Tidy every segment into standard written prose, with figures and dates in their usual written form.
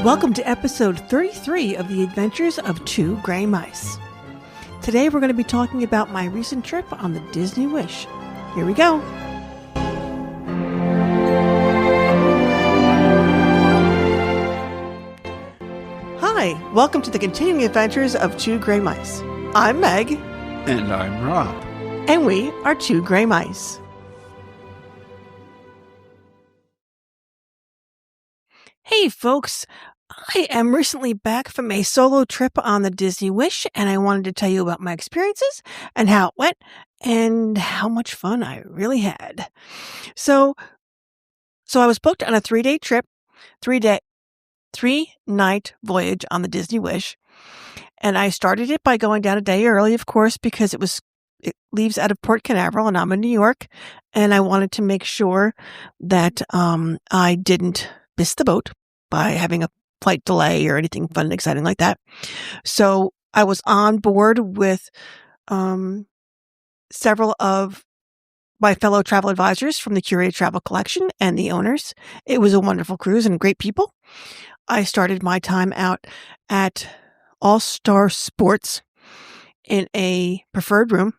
Welcome to episode 33 of The Adventures of Two Gray Mice. Today we're going to be talking about my recent trip on the Disney Wish. Here we go. Hi, welcome to the continuing adventures of Two Gray Mice. I'm Meg. And I'm Rob. And we are Two Gray Mice. Hey folks, I am recently back from a solo trip on the Disney Wish, and I wanted to tell you about my experiences and how it went and how much fun I really had. So I was booked on a 3-day trip, 3-night voyage on the Disney Wish, and I started it by going down a day early, of course, because it leaves out of Port Canaveral and I'm in New York, and I wanted to make sure that I didn't miss the boat by having a flight delay or anything fun and exciting like that. So I was on board with several of my fellow travel advisors from the Curated Travel Collection and the owners. It was a wonderful cruise and great people. I started my time out at All Star Sports in a preferred room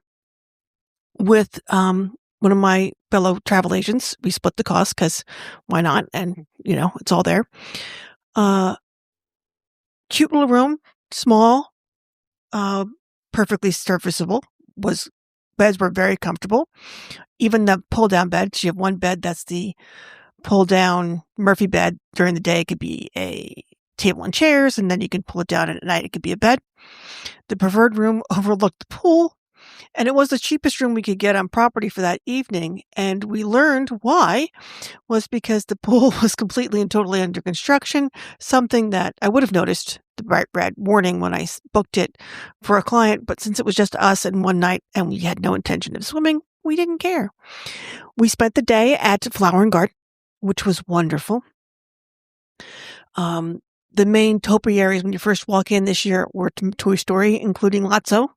with one of my fellow travel agents. We split the cost because why not? And, it's all there. Cute little room, small, perfectly serviceable. Beds were very comfortable. Even the pull-down bed. You have one bed that's the pull-down Murphy bed. During the day, it could be a table and chairs, and then you can pull it down, and at night it could be a bed. The preferred room overlooked the pool, and it was the cheapest room we could get on property for that evening. And we learned why was because the pool was completely and totally under construction, something that I would have noticed the bright red warning when I booked it for a client. But since it was just us and one night and we had no intention of swimming, we didn't care. We spent the day at Flower and Garden, which was wonderful. The main topiaries when you first walk in this year were Toy Story, including Lotso.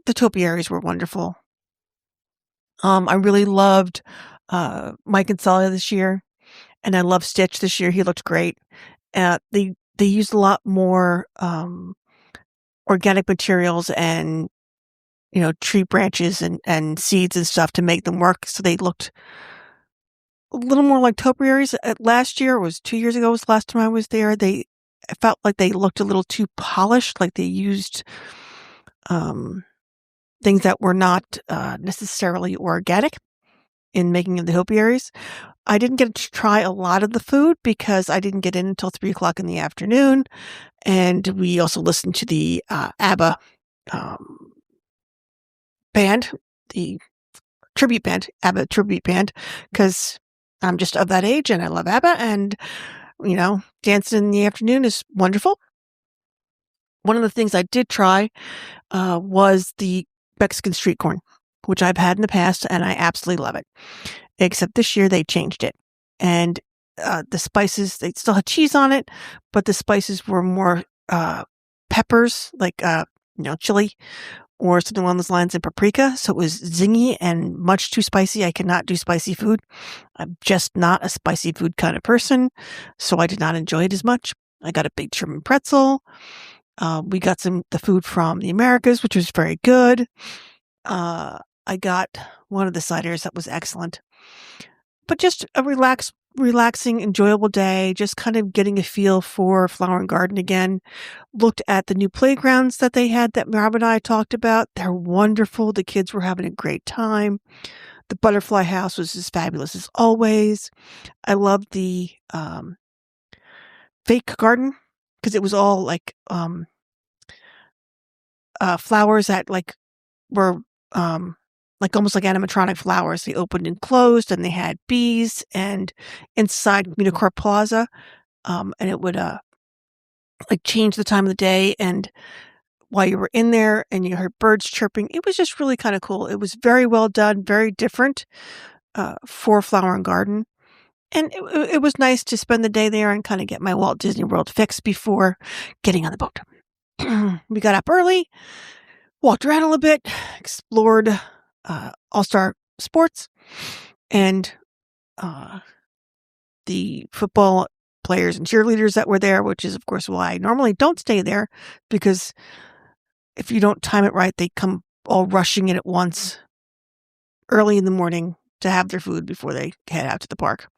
The topiaries were wonderful. I really loved Mike and Sully this year, and I loved Stitch this year. He looked great. They used a lot more organic materials and tree branches and seeds and stuff to make them work, so they looked a little more like topiaries. Last year, it was 2 years ago, was the last time I was there. I felt like they looked a little too polished, like they used things that were not necessarily organic in making the topiaries. I didn't get to try a lot of the food because I didn't get in until 3:00 in the afternoon. And we also listened to the ABBA band, the tribute band, ABBA tribute band, because I'm just of that age and I love ABBA, and, dancing in the afternoon is wonderful. One of the things I did try was the Mexican street corn, which I've had in the past, and I absolutely love it. Except this year they changed it. And the spices, they still had cheese on it, but the spices were more peppers, like, chili or something along those lines, and paprika. So it was zingy and much too spicy. I cannot do spicy food. I'm just not a spicy food kind of person, so I did not enjoy it as much. I got a big German pretzel. We got the food from the Americas, which was very good. I got one of the ciders that was excellent. But just a relaxing, enjoyable day, just kind of getting a feel for Flower and Garden again. Looked at the new playgrounds that they had that Rob and I talked about. They're wonderful. The kids were having a great time. The butterfly house was as fabulous as always. I loved the fake garden because it was all like flowers that were almost like animatronic flowers. They opened and closed, and they had bees. And inside Unicorn Plaza, and it would change the time of the day. And while you were in there, and you heard birds chirping, it was just really kind of cool. It was very well done, very different for Flower and Garden. And it was nice to spend the day there and kind of get my Walt Disney World fix before getting on the boat. We got up early, walked around a little bit, explored All-Star Sports and the football players and cheerleaders that were there, which is, of course, why I normally don't stay there, because if you don't time it right, they come all rushing in at once early in the morning to have their food before they head out to the park.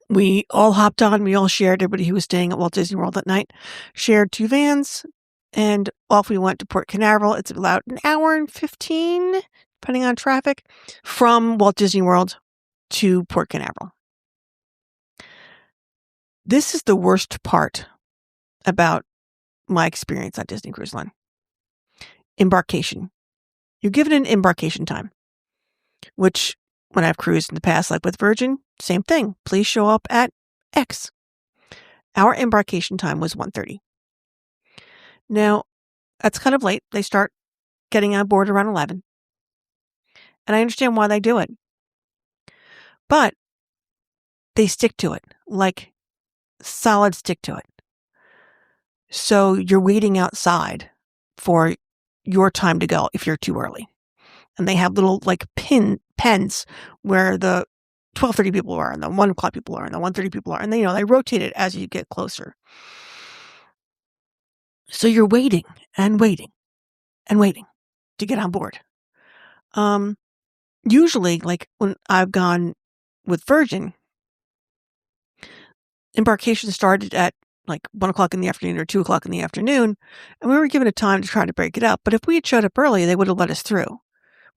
We all hopped on, we all shared, everybody who was staying at Walt Disney World that night shared 2 vans, and off we went to Port Canaveral. It's about an hour and 15, depending on traffic, from Walt Disney World to Port Canaveral. This is the worst part about my experience on Disney Cruise Line. Embarkation. You're given an embarkation time, which when I've cruised in the past, like with Virgin, same thing. Please show up at X. Our embarkation time was 1:30. Now, that's kind of late. They start getting on board around 11. And I understand why they do it. But they stick to it, like solid stick to it. So you're waiting outside for your time to go if you're too early. And they have little like pens where the 12:30 people are and the 1 o'clock people are and the 1:30 people are. And they rotate it as you get closer. So you're waiting and waiting and waiting to get on board. Usually, like when I've gone with Virgin, embarkation started at like 1 o'clock in the afternoon or 2 o'clock in the afternoon, and we were given a time to try to break it up. But if we had showed up early, they would have let us through.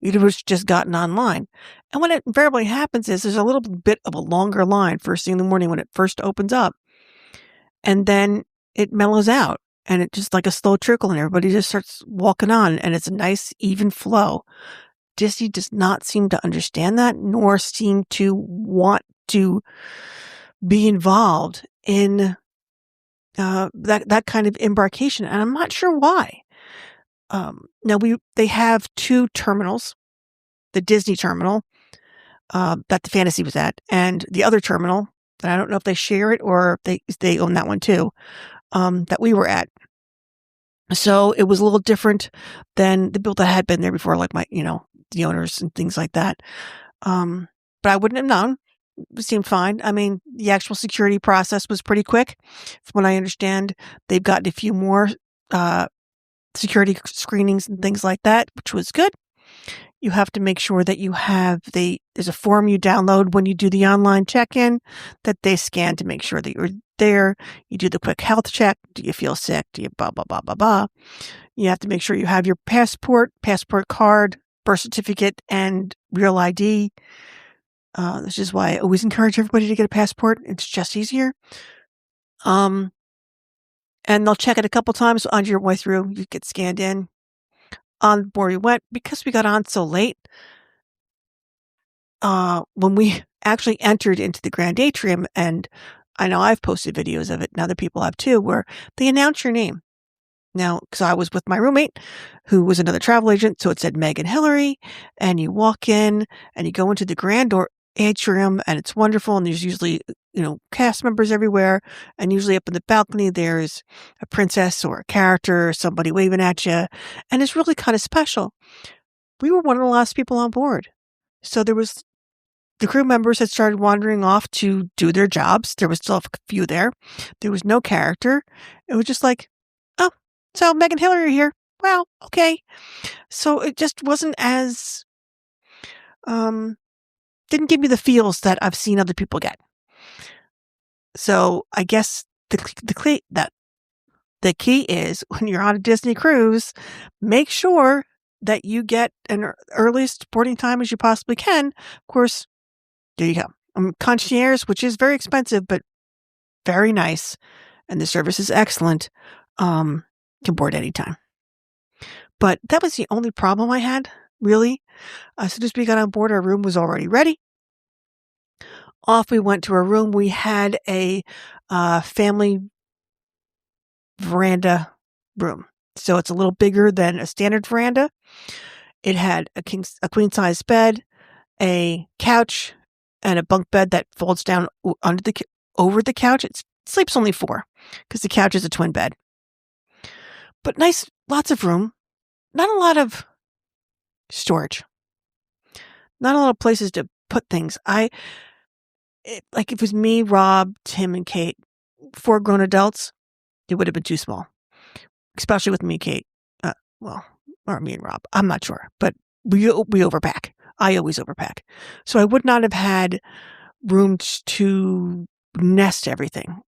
We'd have just gotten online. And what invariably happens is there's a little bit of a longer line first thing in the morning when it first opens up. And then it mellows out and it's just like a slow trickle and everybody just starts walking on and it's a nice, even flow. Disney does not seem to understand that, nor seem to want to be involved in that kind of embarkation. And I'm not sure why. Now they have 2 terminals, the Disney terminal that the Fantasy was at, and the other terminal that I don't know if they share it or if they own that one too, that we were at. So it was a little different than the people that had been there before, like the owners and things like that. But I wouldn't have known. It seemed fine. I mean, the actual security process was pretty quick. From what I understand, they've gotten a few more security screenings and things like that, which was good. You have to make sure that you have there's a form you download when you do the online check-in that they scan to make sure that you're there. You do the quick health check. Do you feel sick? Do you blah, blah, blah, blah, blah. You have to make sure you have your passport card, birth certificate, and real ID. This is why I always encourage everybody to get a passport. It's just easier. And they'll check it a couple times on your way through. You get scanned in. On board we went. Because we got on so late, when we actually entered into the Grand Atrium, and I know I've posted videos of it and other people have too, where they announce your name. Now, because I was with my roommate, who was another travel agent, so it said Meg and Hillary, and you walk in and you go into the Grand Atrium, and it's wonderful, and there's usually, cast members everywhere, and usually up in the balcony there's a princess or a character or somebody waving at you, and it's really kind of special. We were one of the last people on board. So the crew members had started wandering off to do their jobs. There was still a few there. There was no character. It was just like, oh, so Meg and Hillary are here. Wow, okay. So it just wasn't as, didn't give me the feels that I've seen other people get. So I guess the key is when you're on a Disney cruise, make sure that you get an earliest boarding time as you possibly can. Of course, there you go. Concierge, which is very expensive, but very nice, and the service is excellent, can board anytime. But that was the only problem I had, really. As soon as we got on board, our room was already ready. Off we went to our room. We had a family veranda room. So it's a little bigger than a standard veranda. It had a queen-size bed, a couch, and a bunk bed that folds down over the couch. It sleeps only 4 because the couch is a twin bed. But nice, lots of room. Not a lot of storage. Not a lot of places to put things. like if it was me, Rob, Tim, and Kate, 4 grown adults, it would have been too small, especially with me, Kate. Well, or me and Rob. I'm not sure, but we overpack. I always overpack, so I would not have had room to nest everything.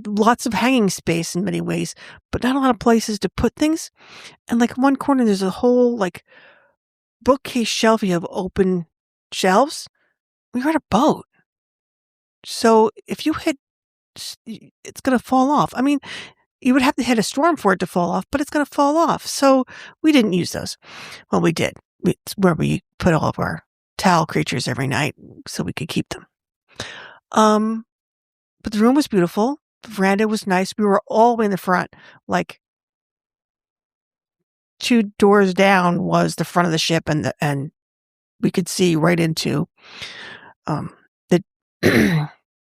Lots of hanging space in many ways, but not a lot of places to put things. And like in one corner, there's a whole like bookcase shelvie of open shelves. We were on a boat, so if you hit, it's going to fall off. I mean, you would have to hit a storm for it to fall off, but it's going to fall off. So we didn't use those. Well, we did. It's where we put all of our towel creatures every night so we could keep them. But the room was beautiful. The veranda was nice. We were all the way in the front, like 2 doors down was the front of the ship, and we could see right into the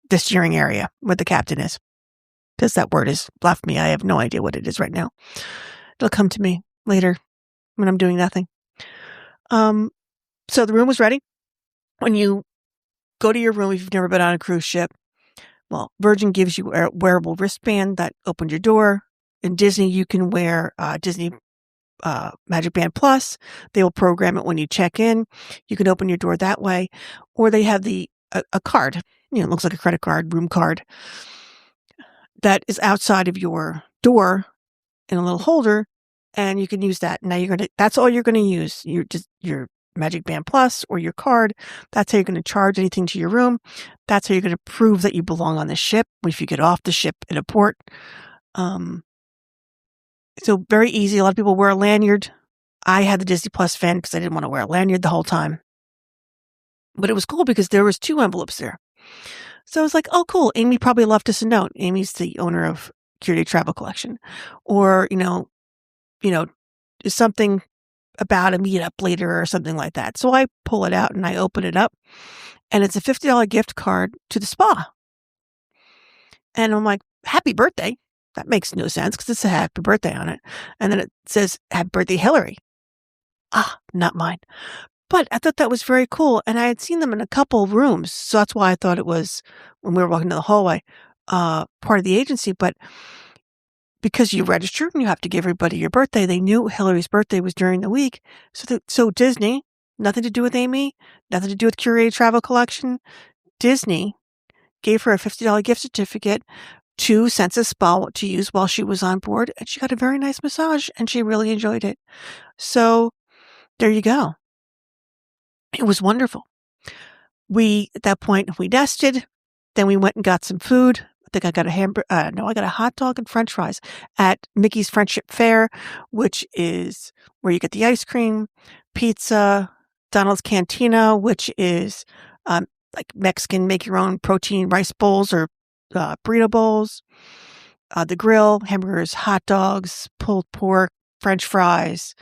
the steering area where the captain is. Because that word has left me. I have no idea what it is right now. It'll come to me later when I'm doing nothing. So the room was ready. When you go to your room, if you've never been on a cruise ship, well, Virgin gives you a wearable wristband that opened your door. In Disney, you can wear Disney Magic Band Plus. They will program it when you check in. You can open your door that way. Or they have a card. It looks like a credit card, room card, that is outside of your door in a little holder, and you can use that. Now that's all you're going to use. Your Magic Band Plus or your card. That's how you're going to charge anything to your room. That's how you're going to prove that you belong on the ship if you get off the ship in a port. So very easy. A lot of people wear a lanyard. I had the Disney Plus fan because I didn't want to wear a lanyard the whole time. But it was cool because there was 2 envelopes there. So I was like, oh, cool. Amy probably left us a note. Amy's the owner of Curated Travel Collection. Or, something about a meetup later or something like that. So I pull it out and I open it up, and it's a $50 gift card to the spa. And I'm like, happy birthday. That makes no sense because it's a happy birthday on it. And then it says, happy birthday, Hillary. Not mine. But I thought that was very cool. And I had seen them in a couple of rooms. So that's why I thought it was, when we were walking to the hallway, part of the agency. But because you register and you have to give everybody your birthday, they knew Hillary's birthday was during the week. So Disney, nothing to do with Amy, nothing to do with Curated Travel Collection. Disney gave her a $50 gift certificate to Senses Spa to use while she was on board. And she got a very nice massage and she really enjoyed it. So there you go. It was wonderful. At that point, we nested. Then we went and got some food. I think I got I got a hot dog and French fries at Mickey's Friendship Fair, which is where you get the ice cream, pizza, Donald's Cantina, which is like Mexican, make your own protein rice bowls or burrito bowls, the grill, hamburgers, hot dogs, pulled pork, French fries,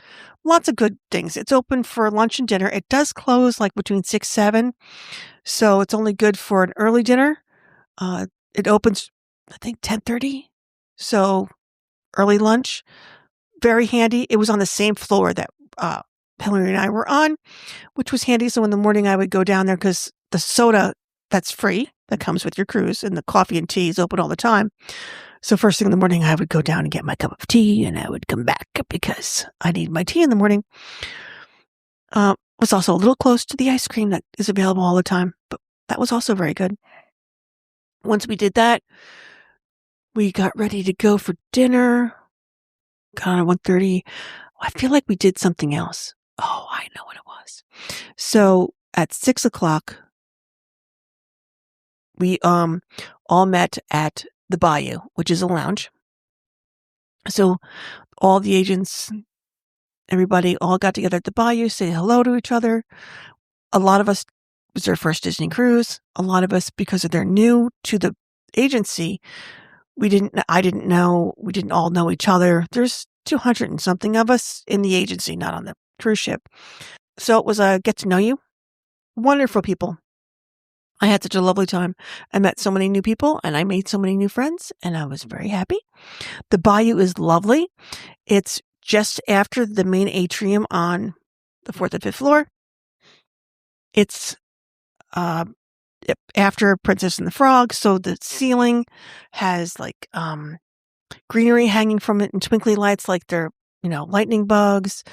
lots of good things. It's open for lunch and dinner. It does close like between 6, 7. So it's only good for an early dinner. It opens, I think, 10:30. So early lunch, very handy. It was on the same floor that Hillary and I were on, which was handy. So in the morning I would go down there because the soda that's free, that comes with your cruise, and the coffee and tea is open all the time. So first thing in the morning, I would go down and get my cup of tea, and I would come back because I need my tea in the morning. Was also a little close to the ice cream that is available all the time, but that was also very good. Once we did that, we got ready to go for dinner. Got on at 1:30. I feel like we did something else. Oh, I know what it was. So at 6 o'clock, we all met at the Bayou, which is a lounge. So all the agents, everybody all got together at the Bayou, say hello to each other. A lot of us, it was their first Disney cruise. A lot of us, because they're new to the agency, we didn't all know each other. There's 200 and something of us in the agency, not on the cruise ship. So it was a get to know you. Wonderful people. I had such a lovely time. I met so many new people and I made so many new friends and I was very happy. The Bayou is lovely. It's just after the main atrium on the 4th and 5th floor. It's after Princess and the Frog. So the ceiling has like greenery hanging from it and twinkly lights like they're, lightning bugs.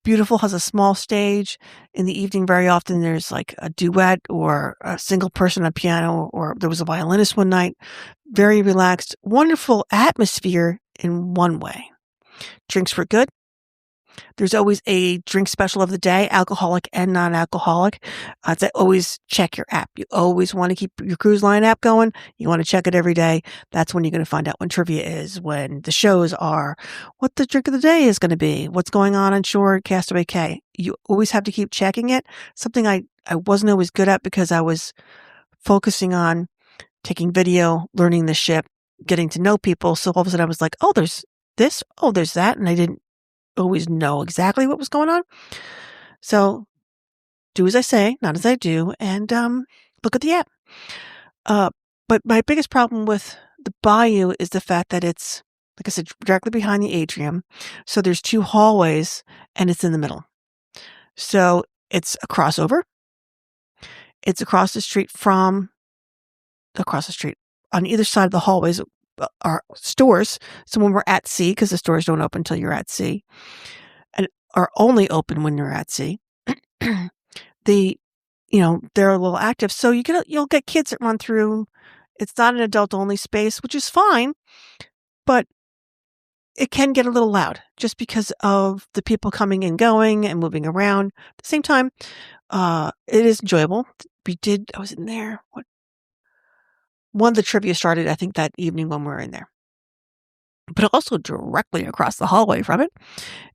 Beautiful, has a small stage. In the evening, very often there's like a duet or a single person on piano, or there was a violinist one night. Very relaxed, wonderful atmosphere in one way. Drinks were good. There's always a drink special of the day, alcoholic and non-alcoholic. So always check your app. You always want to keep your cruise line app going. You want to check it every day. That's when you're going to find out when trivia is, when the shows are, what the drink of the day is going to be, what's going on shore at Castaway Cay. You always have to keep checking it. Something I wasn't always good at because I was focusing on taking video, learning the ship, getting to know people. So all of a sudden I was like, oh, there's this, oh, there's that. And I didn't always know exactly what was going on. So do as I say, not as I do, and look at the app. But my biggest problem with the Bayou is the fact that it's, like I said, directly behind the atrium. So there's 2 hallways and it's in the middle. So it's a crossover. It's across the street. On either side of the hallways are stores. So when we're at sea, because the stores don't open until you're at sea, and are only open when you're at sea, they're a little active. So you'll get kids that run through. It's not an adult only space, which is fine, but it can get a little loud just because of the people coming and going and moving around. At the same time, it is enjoyable. I was in there. One of the trivia started, I think, that evening when we were in there. But also directly across the hallway from it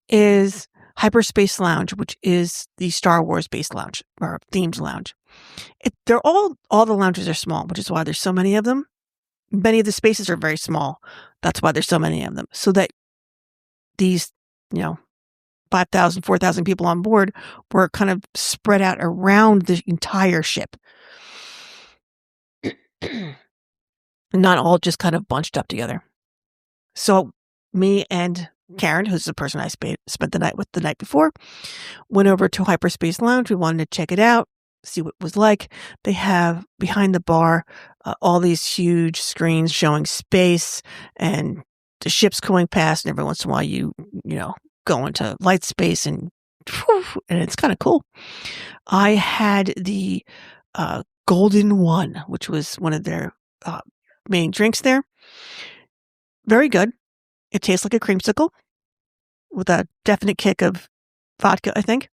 is Hyperspace Lounge, which is the Star Wars based lounge or themed lounge. All the lounges are small, which is why there's so many of them. Many of the spaces are very small. That's why there's so many of them. So that these, 5,000, 4,000 people on board were kind of spread out around the entire ship. Not all just kind of bunched up together. So me and Karen, who's the person I spent the night with the night before, went over to Hyperspace Lounge. We wanted to check it out, see what it was like. They have behind the bar all these huge screens showing space and the ships going past, and every once in a while you go into light space and it's kind of cool. I had the Golden One, which was one of their main drinks there. Very good. It tastes like a creamsicle with a definite kick of vodka, I think.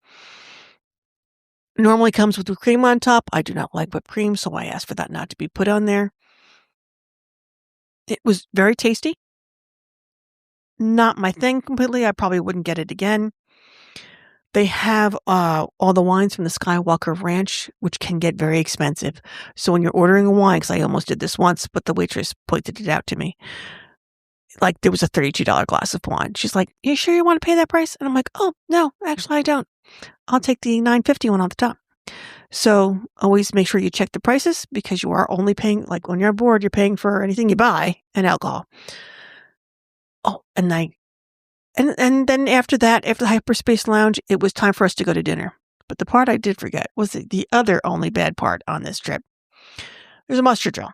Normally comes with whipped cream on top. I do not like whipped cream, so I asked for that not to be put on there. It was very tasty. Not my thing completely. I probably wouldn't get it again. They have all the wines from the Skywalker Ranch, which can get very expensive. So when you're ordering a wine, because I almost did this once, but the waitress pointed it out to me. Like there was a $32 glass of wine. She's like, "You sure you want to pay that price?" And I'm like, "Oh, no, actually I don't. I'll take the $9.50 one on the top." So always make sure you check the prices because you are only paying, like when you're on board, you're paying for anything you buy and alcohol. Oh, and then after that, after the Hyperspace Lounge, it was time for us to go to dinner. But the part I did forget was the other only bad part on this trip. There's a muster drill.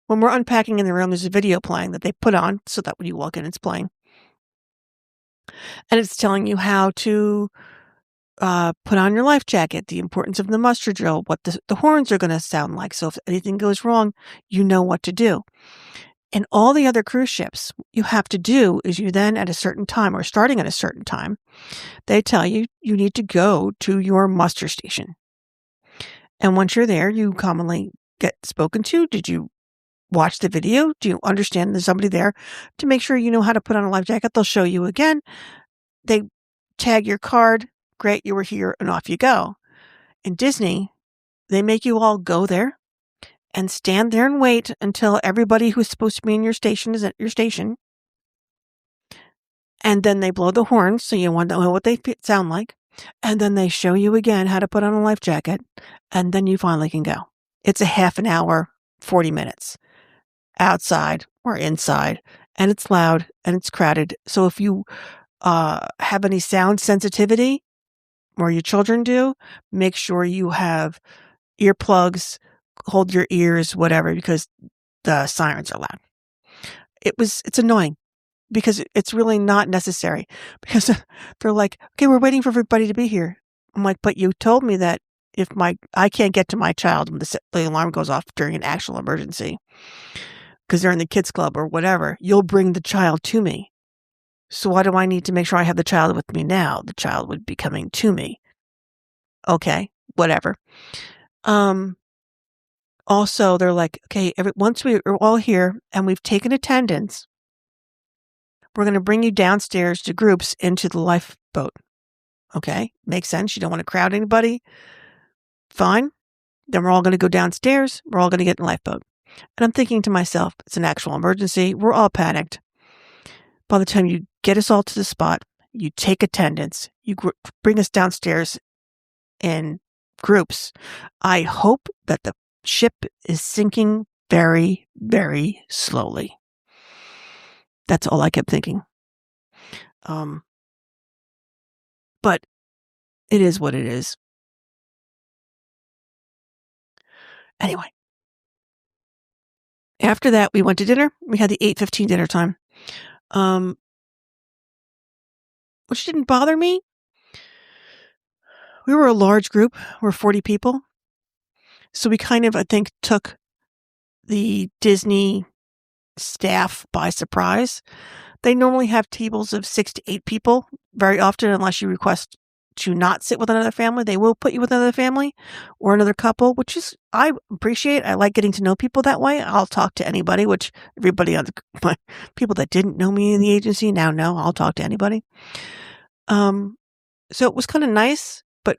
When we're unpacking in the room, there's a video playing that they put on so that when you walk in, it's playing. And it's telling you how to put on your life jacket, the importance of the muster drill, what the horns are going to sound like. So if anything goes wrong, you know what to do. And all the other cruise ships, you have to do is you then at a certain time or starting at a certain time, they tell you you need to go to your muster station. And once you're there, you commonly get spoken to. Did you watch the video? Do you understand there's somebody there to make sure you know how to put on a life jacket? They'll show you again. They tag your card. Great, you were here, and off you go. In Disney, they make you all go there and stand there and wait until everybody who's supposed to be in your station is at your station. And then they blow the horns, so you want to know what they sound like. And then they show you again how to put on a life jacket. And then you finally can go. It's a half an hour, 40 minutes. Outside or inside, and it's loud and it's crowded. So if you have any sound sensitivity, or your children do, make sure you have earplugs hold your ears, whatever, because the sirens are loud. It's annoying because it's really not necessary because they're like, okay, we're waiting for everybody to be here. I'm like, but you told me that if I can't get to my child when the alarm goes off during an actual emergency because they're in the kids club or whatever, you'll bring the child to me. So why do I need to make sure I have the child with me now? The child would be coming to me. Okay, whatever. Also, they're like, okay, once we're all here and we've taken attendance, we're going to bring you downstairs to groups into the lifeboat. Okay, makes sense. You don't want to crowd anybody. Fine. Then we're all going to go downstairs. We're all going to get in the lifeboat. And I'm thinking to myself, it's an actual emergency. We're all panicked. By the time you get us all to the spot, you take attendance, you bring us downstairs in groups. I hope that the ship is sinking very, very slowly. That's all I kept thinking. But it is what it is. Anyway, after that, we went to dinner. We had the 8:15 dinner time, which didn't bother me. We were a large group. We're 40 people. So we kind of, I think, took the Disney staff by surprise. They normally have tables of 6 to 8 people. Very often, unless you request to not sit with another family, they will put you with another family or another couple, which is, I appreciate. I like getting to know people that way. I'll talk to anybody, which everybody on the people that didn't know me in the agency now know I'll talk to anybody. So it was kind of nice, but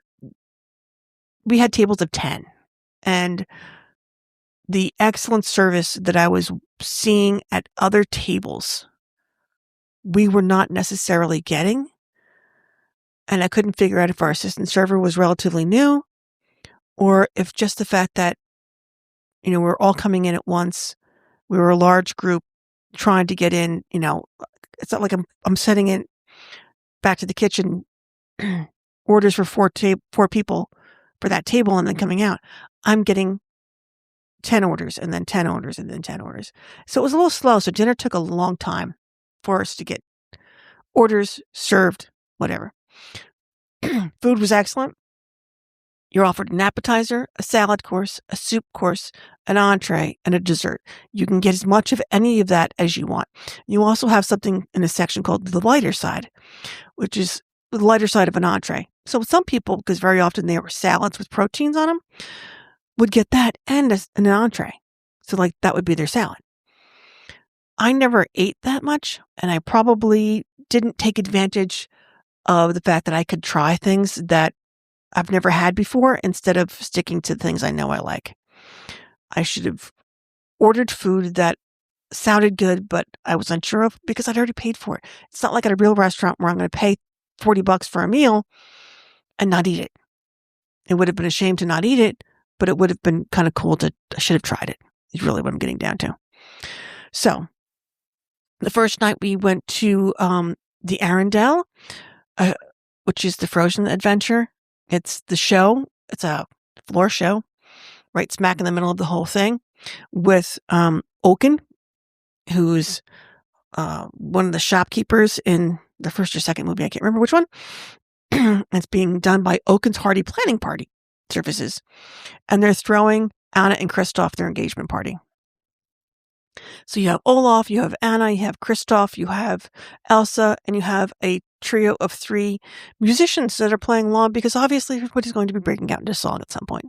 we had tables of 10, and the excellent service that I was seeing at other tables, we were not necessarily getting. And I couldn't figure out if our assistant server was relatively new or if just the fact that, we're all coming in at once. We were a large group trying to get in, it's not like I'm sending it back to the kitchen orders for four people for that table and then coming out. I'm getting 10 orders and then 10 orders and then 10 orders. So it was a little slow. So dinner took a long time for us to get orders served, whatever. Food was excellent. You're offered an appetizer, a salad course, a soup course, an entree, and a dessert. You can get as much of any of that as you want. You also have something in a section called the lighter side, which is the lighter side of an entree. So some people, because very often they were salads with proteins on them, would get that and an entree. So like that would be their salad. I never ate that much, and I probably didn't take advantage of the fact that I could try things that I've never had before instead of sticking to things I know I like. I should have ordered food that sounded good, but I was unsure of because I'd already paid for it. It's not like at a real restaurant where I'm going to pay $40 for a meal and not eat it. It would have been a shame to not eat it, but it would have been kind of cool I should have tried it. Is really what I'm getting down to. So the first night we went to the Arendelle, which is the Frozen adventure. It's the show. It's a floor show, right smack in the middle of the whole thing, with Oaken, who's one of the shopkeepers in the first or second movie. I can't remember which one. It's being done by Oaken's Hearty Planning Party Services, and they're throwing Anna and Kristoff their engagement party. So you have Olaf, you have Anna, you have Kristoff, you have Elsa, and you have a trio of 3 musicians that are playing along because obviously everybody's going to be breaking out into song at some point.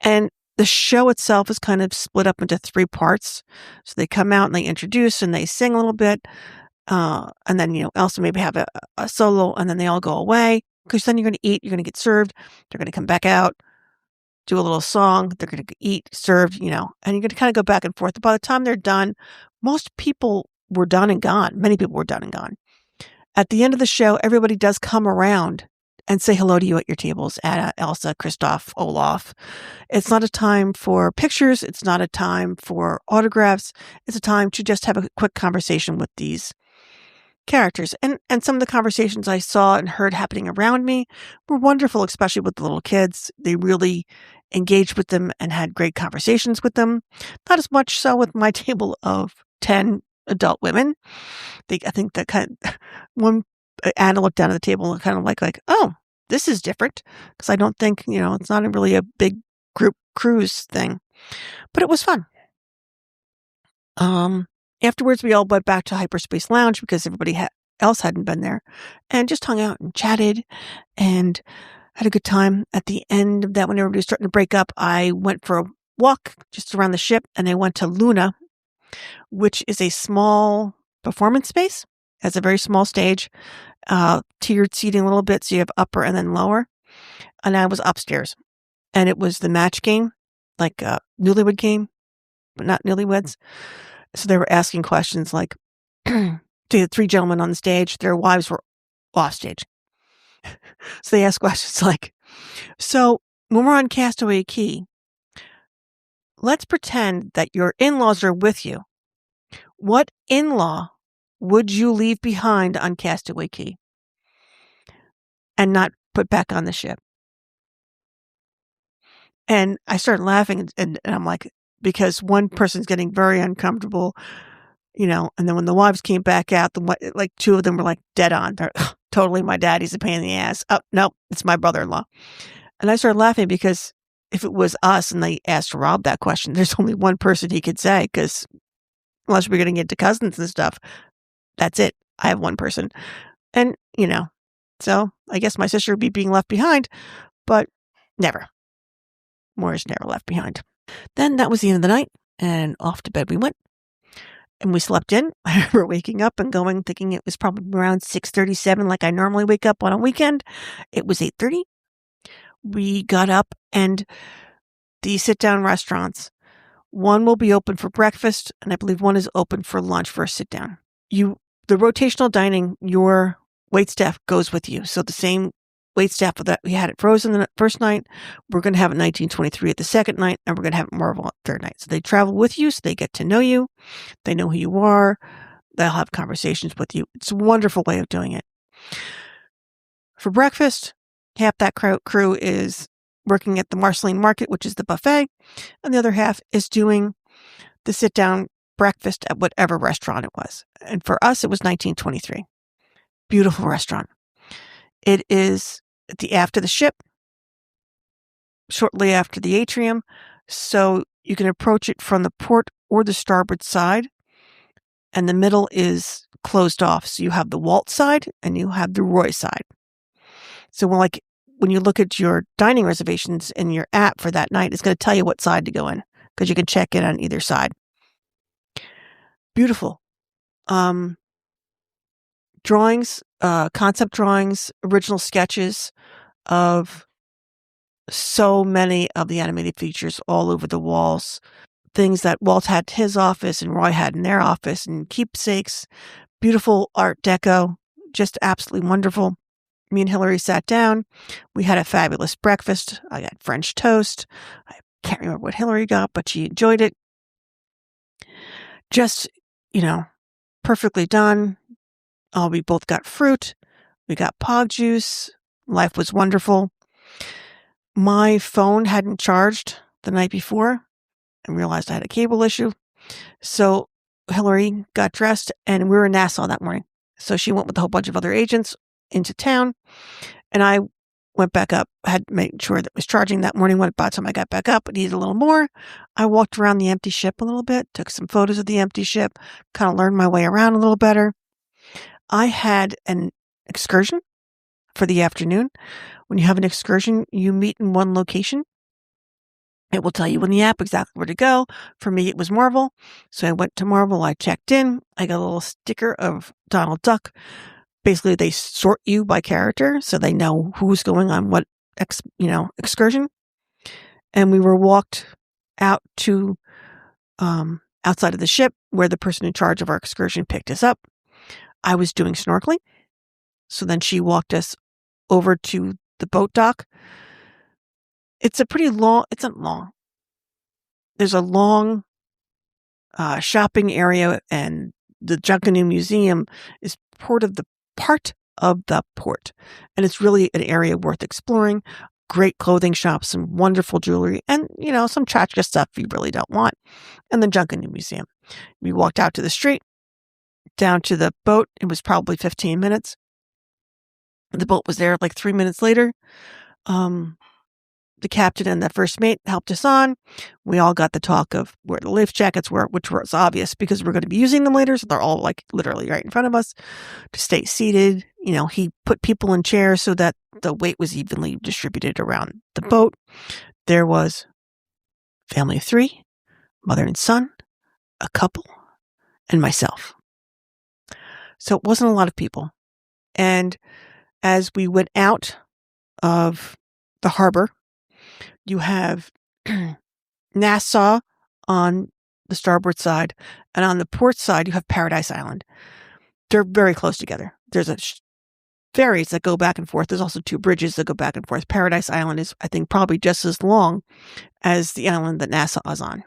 And the show itself is kind of split up into 3 parts. So they come out and they introduce and they sing a little bit. And then, Elsa maybe have a solo, and then they all go away because then you're going to eat, you're going to get served. They're going to come back out, do a little song. They're going to eat, served, and you're going to kind of go back and forth. By the time they're done, most people were done and gone. Many people were done and gone. At the end of the show, everybody does come around and say hello to you at your tables. Anna, Elsa, Kristoff, Olaf. It's not a time for pictures. It's not a time for autographs. It's a time to just have a quick conversation with these characters. And some of the conversations I saw and heard happening around me were wonderful, especially with the little kids. They really engaged with them and had great conversations with them. Not as much so with my table of 10 adult women. I think that one Anna looked down at the table and kind of like, oh, this is different, because I don't think, it's not really a big group cruise thing, but it was fun. Afterwards, we all went back to Hyperspace Lounge because everybody else hadn't been there, and just hung out and chatted and had a good time. At the end of that, when everybody was starting to break up, I went for a walk just around the ship, and I went to Luna, which is a small performance space. It has a very small stage, tiered seating a little bit, so you have upper and then lower. And I was upstairs, and it was the match game, like a newlywed game, but not newlyweds. So they were asking questions like, the 3 gentlemen on the stage, their wives were off stage. So they asked questions like, so when we're on Castaway Cay, let's pretend that your in-laws are with you. What in-law would you leave behind on Castaway Cay and not put back on the ship? And I started laughing, and I'm like, because one person's getting very uncomfortable, and then when the wives came back out, 2 of them were like dead on. They're totally, my dad, he's a pain in the ass. Oh, no, it's my brother-in-law. And I started laughing because if it was us and they asked Rob that question, there's only one person he could say, because unless we're getting into cousins and stuff, that's it. I have one person. And, so I guess my sister would be being left behind, but never. Moore's never left behind. Then that was the end of the night, and off to bed we went. And we slept in. I remember waking up and thinking it was probably around 6:37, like I normally wake up on a weekend. It was 8:30. We got up, and the sit-down restaurants, one will be open for breakfast, and I believe one is open for lunch for a sit-down. The rotational dining, your waitstaff goes with you. So the same waitstaff that we had at Frozen the first night, we're going to have at 1923 at the second night, and we're going to have at Marvel at the third night. So they travel with you, so they get to know you. They know who you are. They'll have conversations with you. It's a wonderful way of doing it. For breakfast, half that crew is working at the Marceline Market, which is the buffet, and the other half is doing the sit-down breakfast at whatever restaurant it was. And for us, it was 1923. Beautiful restaurant. It is after the ship, shortly after the atrium, so you can approach it from the port or the starboard side, and the middle is closed off. So you have the Walt side and you have the Roy side. So when you look at your dining reservations in your app for that night, it's going to tell you what side to go in, because you can check in on either side. Beautiful. Drawings, concept drawings, original sketches of so many of the animated features all over the walls. Things that Walt had in his office and Roy had in their office, and keepsakes, beautiful art deco, just absolutely wonderful. Me and Hillary sat down. We had a fabulous breakfast. I got French toast. I can't remember what Hillary got, but she enjoyed it. Just, perfectly done. We both got fruit. We got pog juice. Life was wonderful. My phone hadn't charged the night before. I realized I had a cable issue. So Hillary got dressed, and we were in Nassau that morning. So she went with a whole bunch of other agents into town, and I went back up. I had to make sure that it was charging that morning. By the time I got back up, it needed a little more. I walked around the empty ship a little bit, took some photos of the empty ship, kind of learned my way around a little better. I had an excursion for the afternoon. When you have an excursion, you meet in one location. It will tell you in the app exactly where to go. For me, it was Marvel. So I went to Marvel. I checked in. I got a little sticker of Donald Duck. Basically, they sort you by character, so they know who's going on what excursion. And we were walked out to outside of the ship, where the person in charge of our excursion picked us up. I was doing snorkeling. So then she walked us over to the boat dock. It's not long. There's a long shopping area, and the Junkanoo Museum is part of the port. And it's really an area worth exploring. great clothing shops, some wonderful jewelry, and, some tchotchke stuff you really don't want, and the junk in the museum. We walked out to the street, down to the boat. It was probably 15 minutes. The boat was there like 3 minutes later. The captain and the first mate helped us on. We all got the talk of where the life jackets were, which was obvious because we're going to be using them later. So they're all like literally right in front of us to stay seated. He put people in chairs so that the weight was evenly distributed around the boat. There was family of 3, mother and son, a couple, and myself. So it wasn't a lot of people. And as we went out of the harbor, you have Nassau on the starboard side, and on the port side, you have Paradise Island. They're very close together. There's ferries that go back and forth. There's also 2 bridges that go back and forth. Paradise Island is, I think, probably just as long as the island that Nassau is on.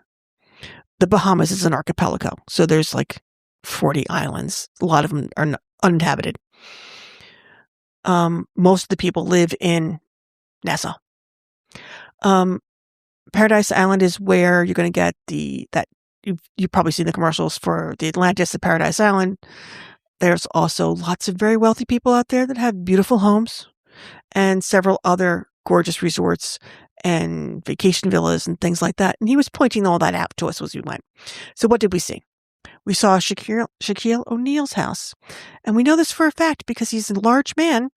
The Bahamas is an archipelago, so there's like 40 islands. A lot of them are uninhabited. Most of the people live in Nassau. Paradise Island is where you're going to get you've probably seen the commercials for the Atlantis at Paradise Island. There's also lots of very wealthy people out there that have beautiful homes and several other gorgeous resorts and vacation villas and things like that. And he was pointing all that out to us as we went. So what did we see? We saw Shaquille O'Neal's house. And we know this for a fact because he's a large man,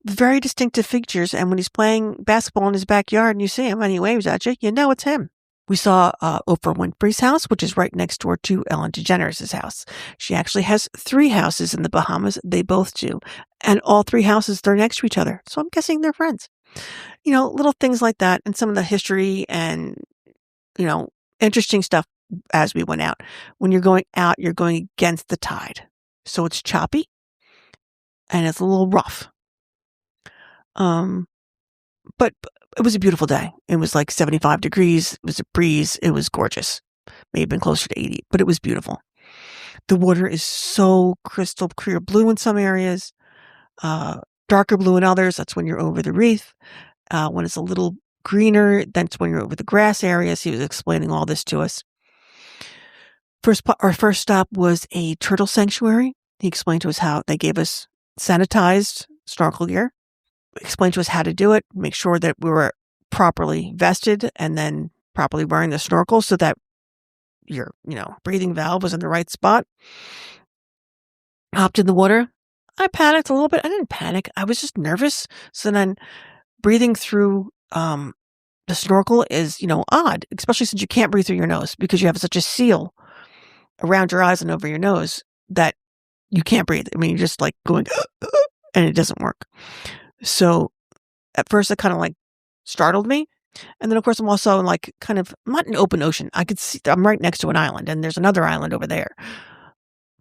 very distinctive features. And when he's playing basketball in his backyard and you see him and he waves at you, you know it's him. We saw Oprah Winfrey's house, which is right next door to Ellen DeGeneres' house. She actually has 3 houses in the Bahamas. They both do. And all 3 houses, they're next to each other. So I'm guessing they're friends. Little things like that and some of the history and, interesting stuff as we went out. When you're going out, you're going against the tide. So it's choppy and it's a little rough. But it was a beautiful day. It was like 75 degrees. It was a breeze. It was gorgeous. May have been closer to 80, but it was beautiful. The water is so crystal clear blue in some areas, darker blue in others. That's when you're over the reef. When it's a little greener, that's when you're over the grass areas. He was explaining all this to us. Our first stop was a turtle sanctuary. He explained to us how they gave us sanitized snorkel gear. Explained to us how to do it, make sure that we were properly vested and then properly wearing the snorkel so that your, breathing valve was in the right spot. Hopped in the water. I panicked a little bit. I didn't panic. I was just nervous. So then breathing through the snorkel is, odd, especially since you can't breathe through your nose because you have such a seal around your eyes and over your nose that you can't breathe. I mean, you're just like going, and it doesn't work. So at first it kind of like startled me. And then of course I'm also like I'm not in open ocean. I could see I'm right next to an island and there's another island over there.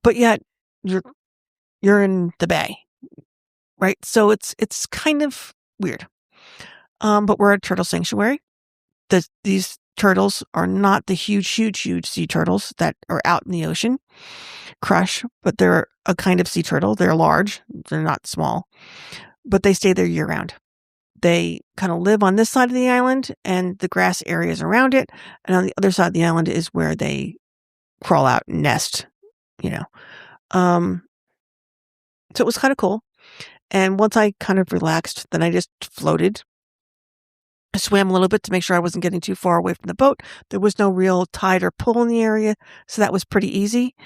But yet you're in the bay. Right? So it's kind of weird. But we're at a turtle sanctuary. These turtles are not the huge sea turtles that are out in the ocean. Crush, but they're a kind of sea turtle. They're large. They're not small. But they stay there year round. They kind of live on this side of the island and the grass areas around it. And on the other side of the island is where they crawl out and nest, So it was kind of cool. And once I kind of relaxed, then I just floated. I swam a little bit to make sure I wasn't getting too far away from the boat. There was no real tide or pull in the area, so that was pretty easy.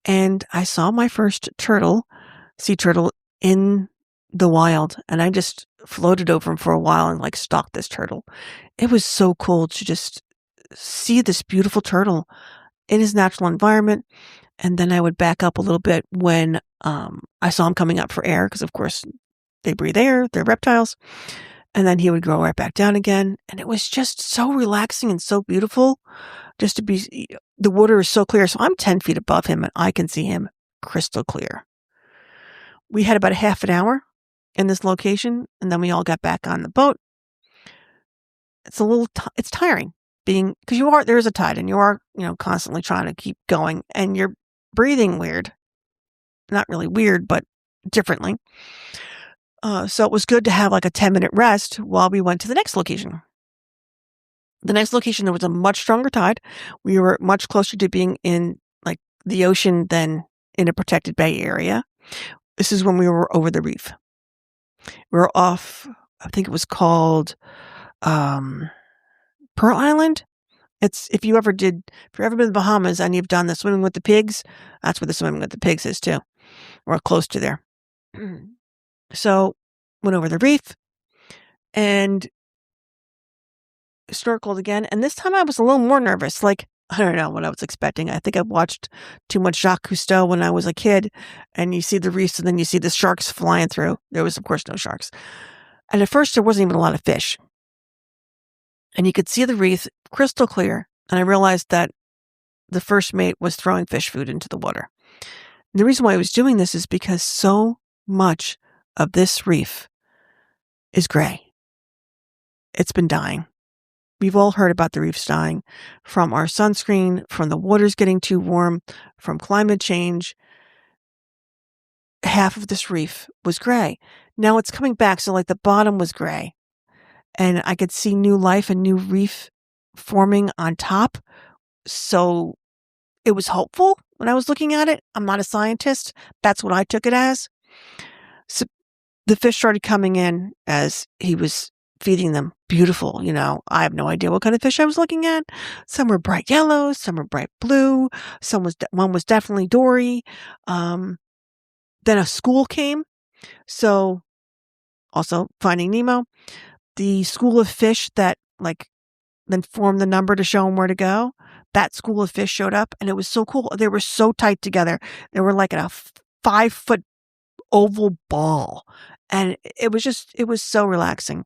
And I saw my first sea turtle in the wild, and I just floated over him for a while and stalked this turtle. It was so cool to just see this beautiful turtle in his natural environment. And then I would back up a little bit when I saw him coming up for air, because of course they breathe air, they're reptiles. And then he would go right back down again. And it was just so relaxing and so beautiful just to be, the water is so clear. So I'm 10 feet above him and I can see him crystal clear. We had about a half an hour in this location, and then we all got back on the boat. It's it's tiring because there is a tide and you are, constantly trying to keep going and you're breathing weird. Not really weird, but differently. So it was good to have like a 10-minute rest while we went to the next location. The next location, there was a much stronger tide. We were much closer to being in like the ocean than in a protected bay area. This is when we were over the reef. We were off, I think it was called Pearl Island. It's if you've ever been to the Bahamas and you've done the swimming with the pigs, that's where the swimming with the pigs is too. We're close to there. So went over the reef and snorkeled again. And this time I was a little more nervous. Like, I don't know what I was expecting. I think I watched too much Jacques Cousteau when I was a kid, and you see the reefs and then you see the sharks flying through. There was, of course, no sharks. And at first, there wasn't even a lot of fish. And you could see the reef crystal clear. And I realized that the first mate was throwing fish food into the water. And the reason why I was doing this is because so much of this reef is gray. It's been dying. We've all heard about the reefs dying from our sunscreen, from the waters getting too warm, from climate change. Half of this reef was gray. Now it's coming back, so like the bottom was gray. And I could see new life and new reef forming on top. So it was hopeful when I was looking at it. I'm not a scientist. That's what I took it as. So the fish started coming in as he was feeding them. Beautiful, I have no idea what kind of fish I was looking at. Some were bright yellow, some were bright blue, one was definitely dory. Then a school came. So also Finding Nemo, the school of fish that then formed the number to show them where to go. That school of fish showed up, and it was so cool. They were so tight together. They were like in a 5-foot oval ball, and it was so relaxing,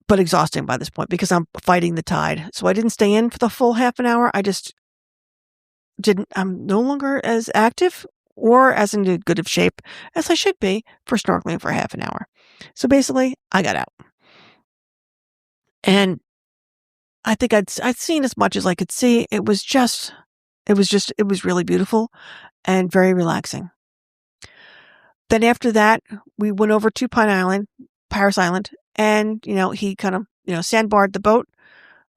but exhausting by this point because I'm fighting the tide. So I didn't stay in for the full half an hour. I'm no longer as active or as in good of shape as I should be for snorkeling for half an hour. So basically, I got out. And I think I'd seen as much as I could see. It was really beautiful and very relaxing. Then after that, we went over to Paris Island, and, he kind of, sandbarred the boat,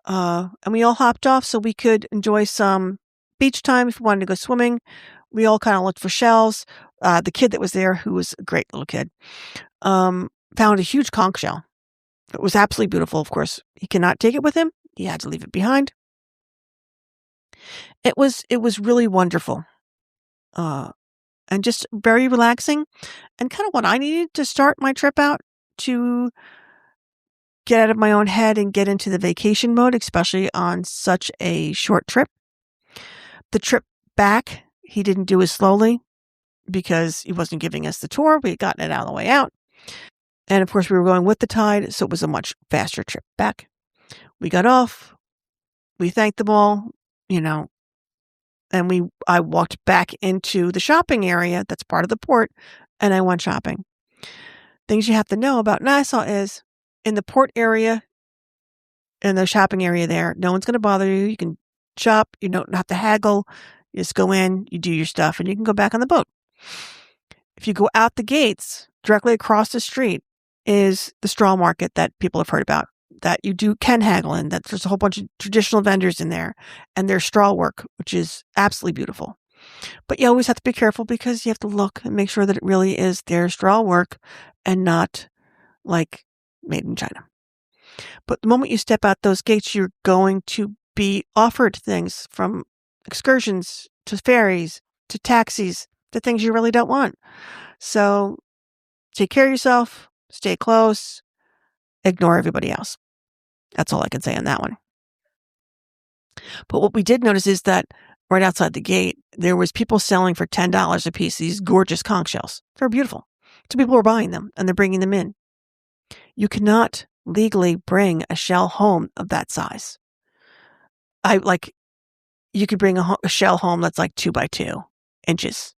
and we all hopped off so we could enjoy some beach time if we wanted to go swimming. We all kind of looked for shells. The kid that was there, who was a great little kid, found a huge conch shell. It was absolutely beautiful. Of course, he cannot take it with him. He had to leave it behind. It was really wonderful. And just very relaxing and kind of what I needed to start my trip out, to get out of my own head and get into the vacation mode, especially on such a short trip. The trip back, he didn't do as slowly because he wasn't giving us the tour. We had gotten it out of the way out. And of course, we were going with the tide, so it was a much faster trip back. We got off. We thanked them all, and I walked back into the shopping area that's part of the port, and I went shopping. Things you have to know about Nassau is, in the port area, in the shopping area there, no one's going to bother you. You can shop. You don't have to haggle. You just go in, you do your stuff, and you can go back on the boat. If you go out the gates, directly across the street is the straw market that people have heard about, that you can haggle in, that there's a whole bunch of traditional vendors in there, and there's straw work, which is absolutely beautiful. But you always have to be careful because you have to look and make sure that it really is their straw work and not like made in China. But the moment you step out those gates, you're going to be offered things, from excursions to ferries to taxis to things you really don't want. So take care of yourself, stay close, ignore everybody else. That's all I can say on that one. But what we did notice is that right outside the gate, there was people selling for $10 a piece these gorgeous conch shells. They're beautiful. So people were buying them, and they're bringing them in. You cannot legally bring a shell home of that size. You could bring a shell home that's like 2 by 2 inches.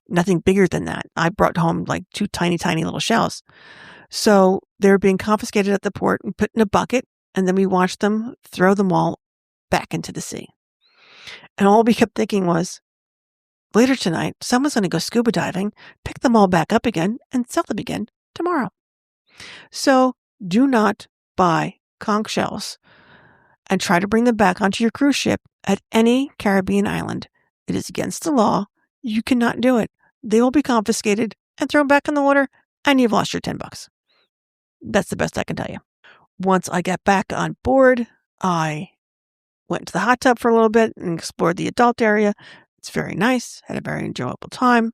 Nothing bigger than that. I brought home like 2 tiny, tiny little shells. So they're being confiscated at the port and put in a bucket, and then we watched them throw them all back into the sea. And all we kept thinking was, later tonight, someone's going to go scuba diving, pick them all back up again, and sell them again tomorrow. So do not buy conch shells and try to bring them back onto your cruise ship at any Caribbean island. It is against the law. You cannot do it. They will be confiscated and thrown back in the water, and you've lost your $10. That's the best I can tell you. Once I got back on board, I went to the hot tub for a little bit and explored the adult area. It's very nice. Had a very enjoyable time.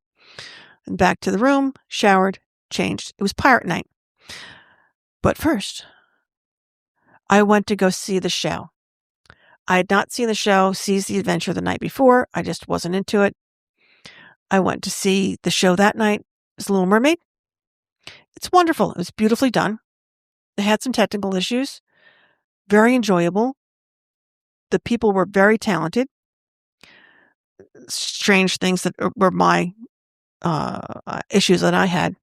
And back to the room, showered, changed. It was pirate night. But first, I went to go see the show. I had not seen the show, Seize the Adventure, the night before. I just wasn't into it. I went to see the show that night. It's Little Mermaid. It's wonderful. It was beautifully done. They had some technical issues. Very enjoyable. The people were very talented. Strange things that were my issues that I had.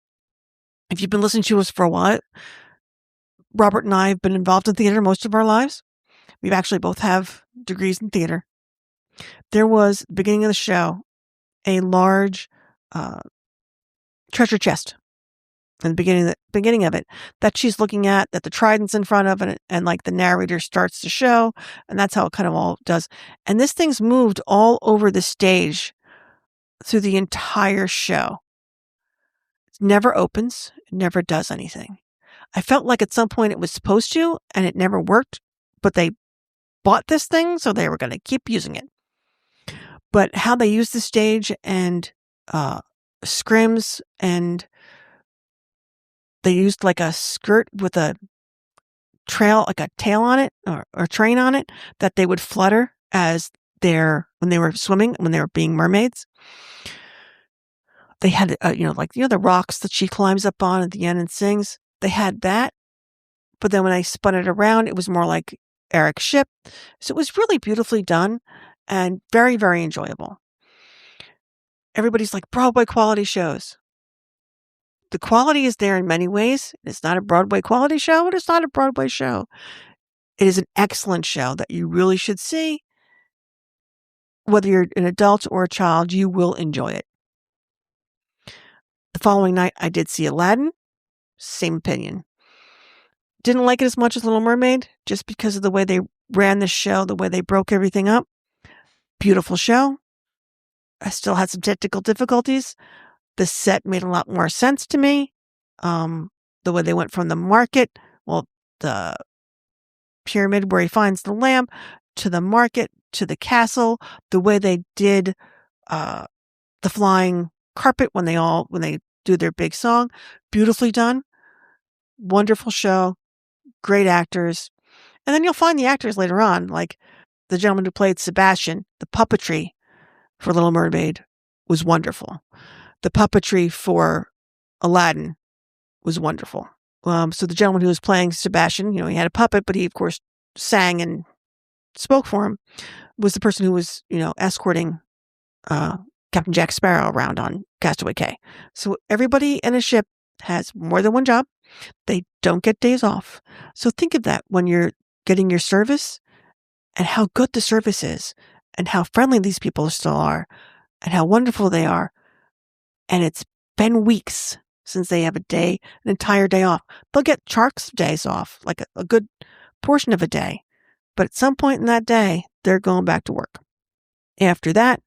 If you've been listening to us for a while, Robert and I have been involved in theater most of our lives. We actually both have degrees in theater. There was, at the beginning of the show, a large treasure chest in the beginning of it that she's looking at, that the trident's in front of it, and like the narrator starts the show, and that's how it kind of all does. And this thing's moved all over the stage through the entire show. It never opens, it never does anything. I felt like at some point it was supposed to, and it never worked, but they bought this thing, so they were going to keep using it. But how they use the stage and scrims, and they used like a skirt with a trail, like a tail on it or train on it, that they would flutter as when they were swimming, when they were being mermaids. They had, the rocks that she climbs up on at the end and sings. They had that, but then when I spun it around, it was more like Eric's ship. So it was really beautifully done and very, very enjoyable. Everybody's like, Broadway quality shows. The quality is there in many ways. It's not a Broadway quality show, but it's not a Broadway show. It is an excellent show that you really should see. Whether you're an adult or a child, you will enjoy it. The following night, I did see Aladdin. Same opinion. Didn't like it as much as Little Mermaid, just because of the way they ran the show, the way they broke everything up. Beautiful show. I still had some technical difficulties. The set made a lot more sense to me. The way they went from the market, the pyramid where he finds the lamp, to the market, to the castle, the way they did the flying carpet when they do their big song. Beautifully done. Wonderful show. Great actors. And then you'll find the actors later on, like the gentleman who played Sebastian. The puppetry for Little Mermaid was wonderful. The puppetry for Aladdin was wonderful. So the gentleman who was playing Sebastian, he had a puppet, but he, of course, sang and spoke for him, was the person who was, escorting Captain Jack Sparrow around on Castaway Cay. So everybody in a ship has more than one job. They don't get days off. So think of that when you're getting your service, and how good the service is, and how friendly these people still are, and how wonderful they are. And it's been weeks since they have an entire day off. They'll get chunks of days off, like a good portion of a day. But at some point in that day, they're going back to work. After that,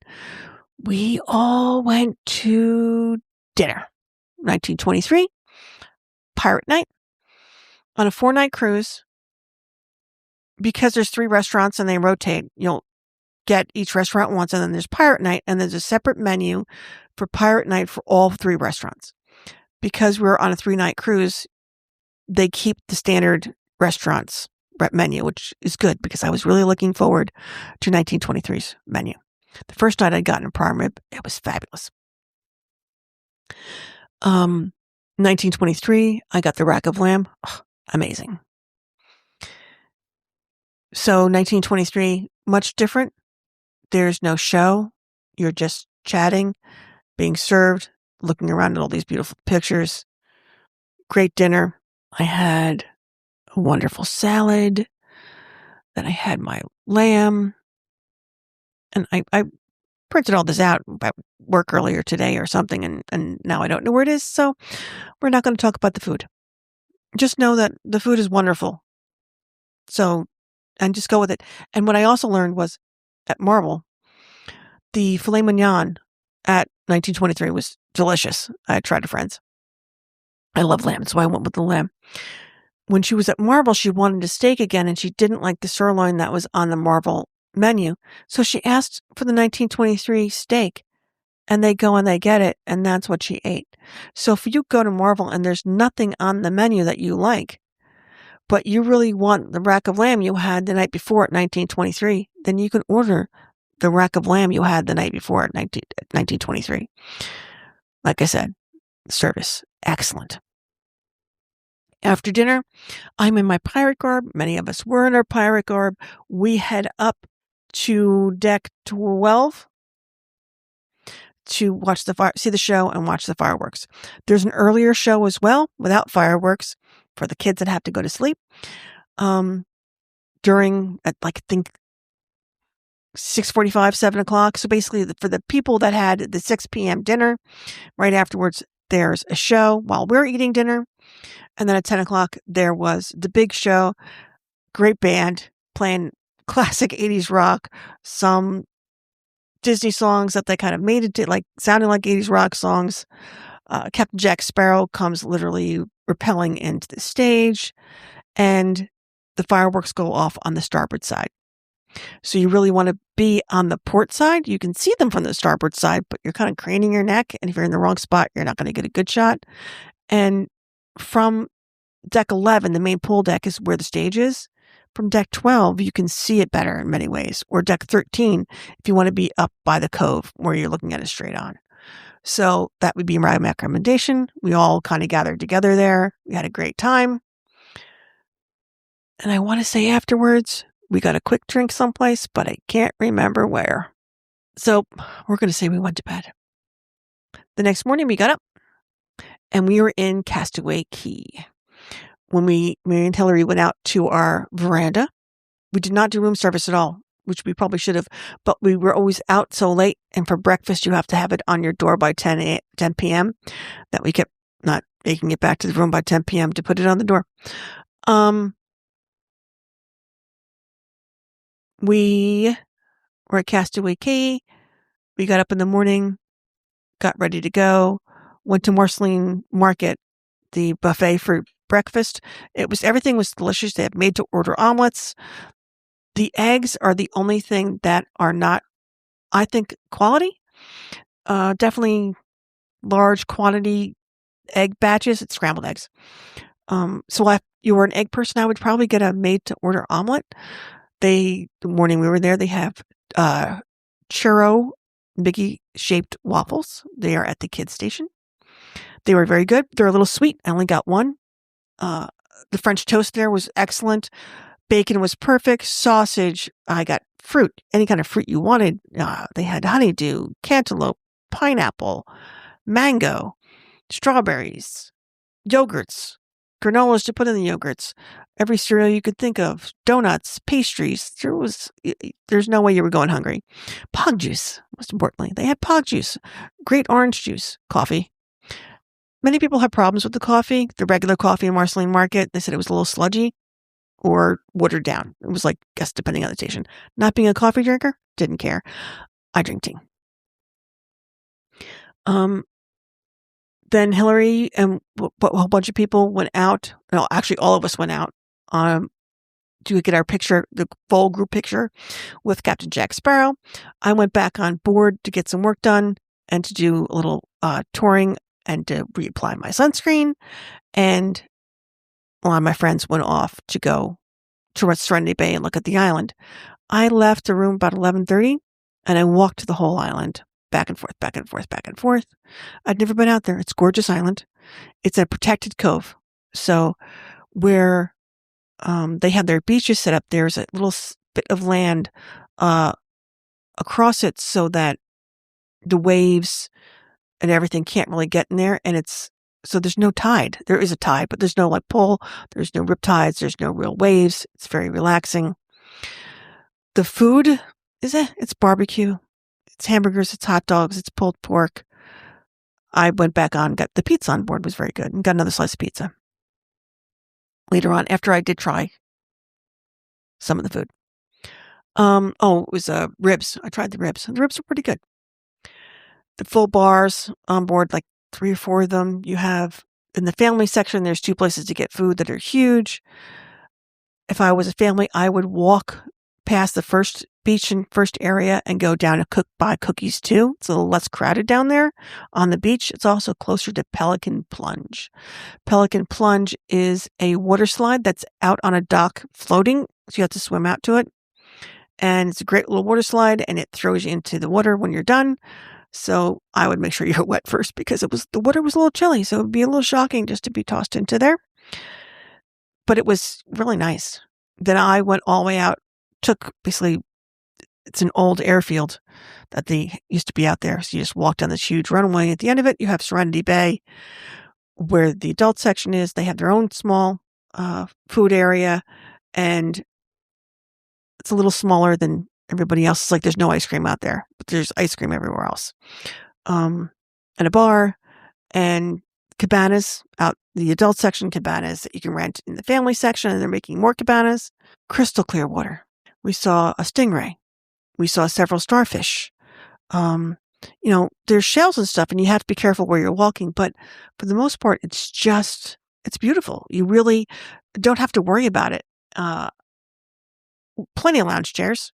we all went to dinner. 1923, Pirate Night, on a 4-night cruise. Because there's 3 restaurants and they rotate, you'll get each restaurant once, and then there's Pirate Night, and there's a separate menu for Pirate Night for all 3 restaurants. Because we're on a 3-night cruise, they keep the standard restaurants menu, which is good because I was really looking forward to 1923's menu. The first night I'd gotten a prime rib, it was fabulous. 1923, I got the rack of lamb. Oh, amazing. So 1923, much different. There's no show. You're just chatting, being served, looking around at all these beautiful pictures. Great dinner. I had a wonderful salad. Then I had my lamb. And I printed all this out at work earlier today or something, and now I don't know where it is, so we're not going to talk about the food. Just know that the food is wonderful. So, and just go with it. And what I also learned was at Marvel, the filet mignon at 1923 was delicious. I had tried a friend's. I love lamb, so I went with the lamb. When she was at Marvel, she wanted a steak again, and she didn't like the sirloin that was on the Marvel menu. So she asked for the 1923 steak, and they go and they get it, and that's what she ate. So if you go to Marvel and there's nothing on the menu that you like, but you really want the rack of lamb you had the night before at 1923, then you can order the rack of lamb you had the night before at 1923. Like I said, service, excellent. After dinner, I'm in my pirate garb. Many of us were in our pirate garb. We head up to deck 12 to watch see the show and watch the fireworks. There's an earlier show as well without fireworks for the kids that have to go to sleep. During at I think 6:45, 7 o'clock. So basically for the people that had the 6 p.m. dinner, right afterwards, there's a show while we're eating dinner. And then at 10 o'clock, there was the big show. Great band playing classic 80s rock, some Disney songs that they kind of made it to, like sounding like 80s rock songs. Captain Jack Sparrow comes literally rappelling into the stage, and the fireworks go off on the starboard side. So you really want to be on the port side. You can see them from the starboard side, but you're kind of craning your neck. And if you're in the wrong spot, you're not going to get a good shot. And from deck 11, the main pool deck is where the stage is. From deck 12, you can see it better in many ways. Or deck 13, if you want to be up by the cove where you're looking at it straight on. So that would be my recommendation. We all kind of gathered together there. We had a great time. And I want to say afterwards, we got a quick drink someplace, but I can't remember where. So we're going to say we went to bed. The next morning we got up and we were in Castaway Cay. When me and Hillary went out to our veranda, we did not do room service at all, which we probably should have, but we were always out so late. And for breakfast, you have to have it on your door by 10 p.m. that we kept not making it back to the room by 10 p.m. to put it on the door. We were at Castaway Cay. We got up in the morning, got ready to go, went to Marceline Market, the buffet for breakfast. Everything was delicious. They have made to order omelets. The eggs are the only thing that are not, I think, quality. Definitely large quantity egg batches. It's scrambled eggs. So if you were an egg person, I would probably get a made to order omelet. The morning we were there, they have churro Mickey shaped waffles. They are at the kids station. They were very good. They're a little sweet. I only got one. The French toast there was excellent. Bacon was perfect. Sausage. I got fruit, any kind of fruit you wanted. They had honeydew, cantaloupe, pineapple, mango, strawberries, yogurts, granolas to put in the yogurts, every cereal you could think of, donuts, pastries. There's no way you were going hungry. Pog juice, most importantly. They had pog juice, great orange juice, coffee. Many people have problems with the coffee, the regular coffee in Marceline Market. They said it was a little sludgy or watered down. It was like, I guess, depending on the station. Not being a coffee drinker, didn't care. I drink tea. Then Hillary and a whole bunch of people went out. No, actually, all of us went out to get our picture, the full group picture with Captain Jack Sparrow. I went back on board to get some work done and to do a little touring and to reapply my sunscreen. And a lot of my friends went off to go to Serenity Bay and look at the island. I left the room about 11:30 and I walked to the whole island, back and forth, back and forth, back and forth. I'd never been out there. It's a gorgeous island. It's a protected cove. So where they have their beaches set up, there's a little bit of land across it so that the waves and everything can't really get in there. And so there's no tide. There is a tide, but there's no like pull. There's no rip tides. There's no real waves. It's very relaxing. The food it's barbecue. It's hamburgers, it's hot dogs, it's pulled pork. I went back on, got the pizza on board, was very good, and got another slice of pizza later on after I did try some of the food. It was ribs. I tried the ribs. The ribs were pretty good. The full bars on board, like 3 or 4 of them. You have in the family section, there's 2 places to get food that are huge. If I was a family, I would walk past the first beach and first area and go down to buy cookies too. It's a little less crowded down there on the beach. It's also closer to Pelican Plunge. Pelican Plunge is a water slide that's out on a dock floating, so you have to swim out to it. And it's a great little water slide, and it throws you into the water when you're done. So I would make sure you're wet first because the water was a little chilly, so it would be a little shocking just to be tossed into there. But it was really nice. Then I went all the way out, it's an old airfield that they used to be out there. So you just walk down this huge runway. At the end of it, you have Serenity Bay, where the adult section is. They have their own small food area, and it's a little smaller than everybody else. It's like there's no ice cream out there, but there's ice cream everywhere else. And a bar and cabanas out the adult section, cabanas that you can rent in the family section, and they're making more cabanas. Crystal clear water. We saw a stingray. We saw several starfish. There's shells and stuff, and you have to be careful where you're walking, but for the most part, it's beautiful. You really don't have to worry about it. Plenty of lounge chairs.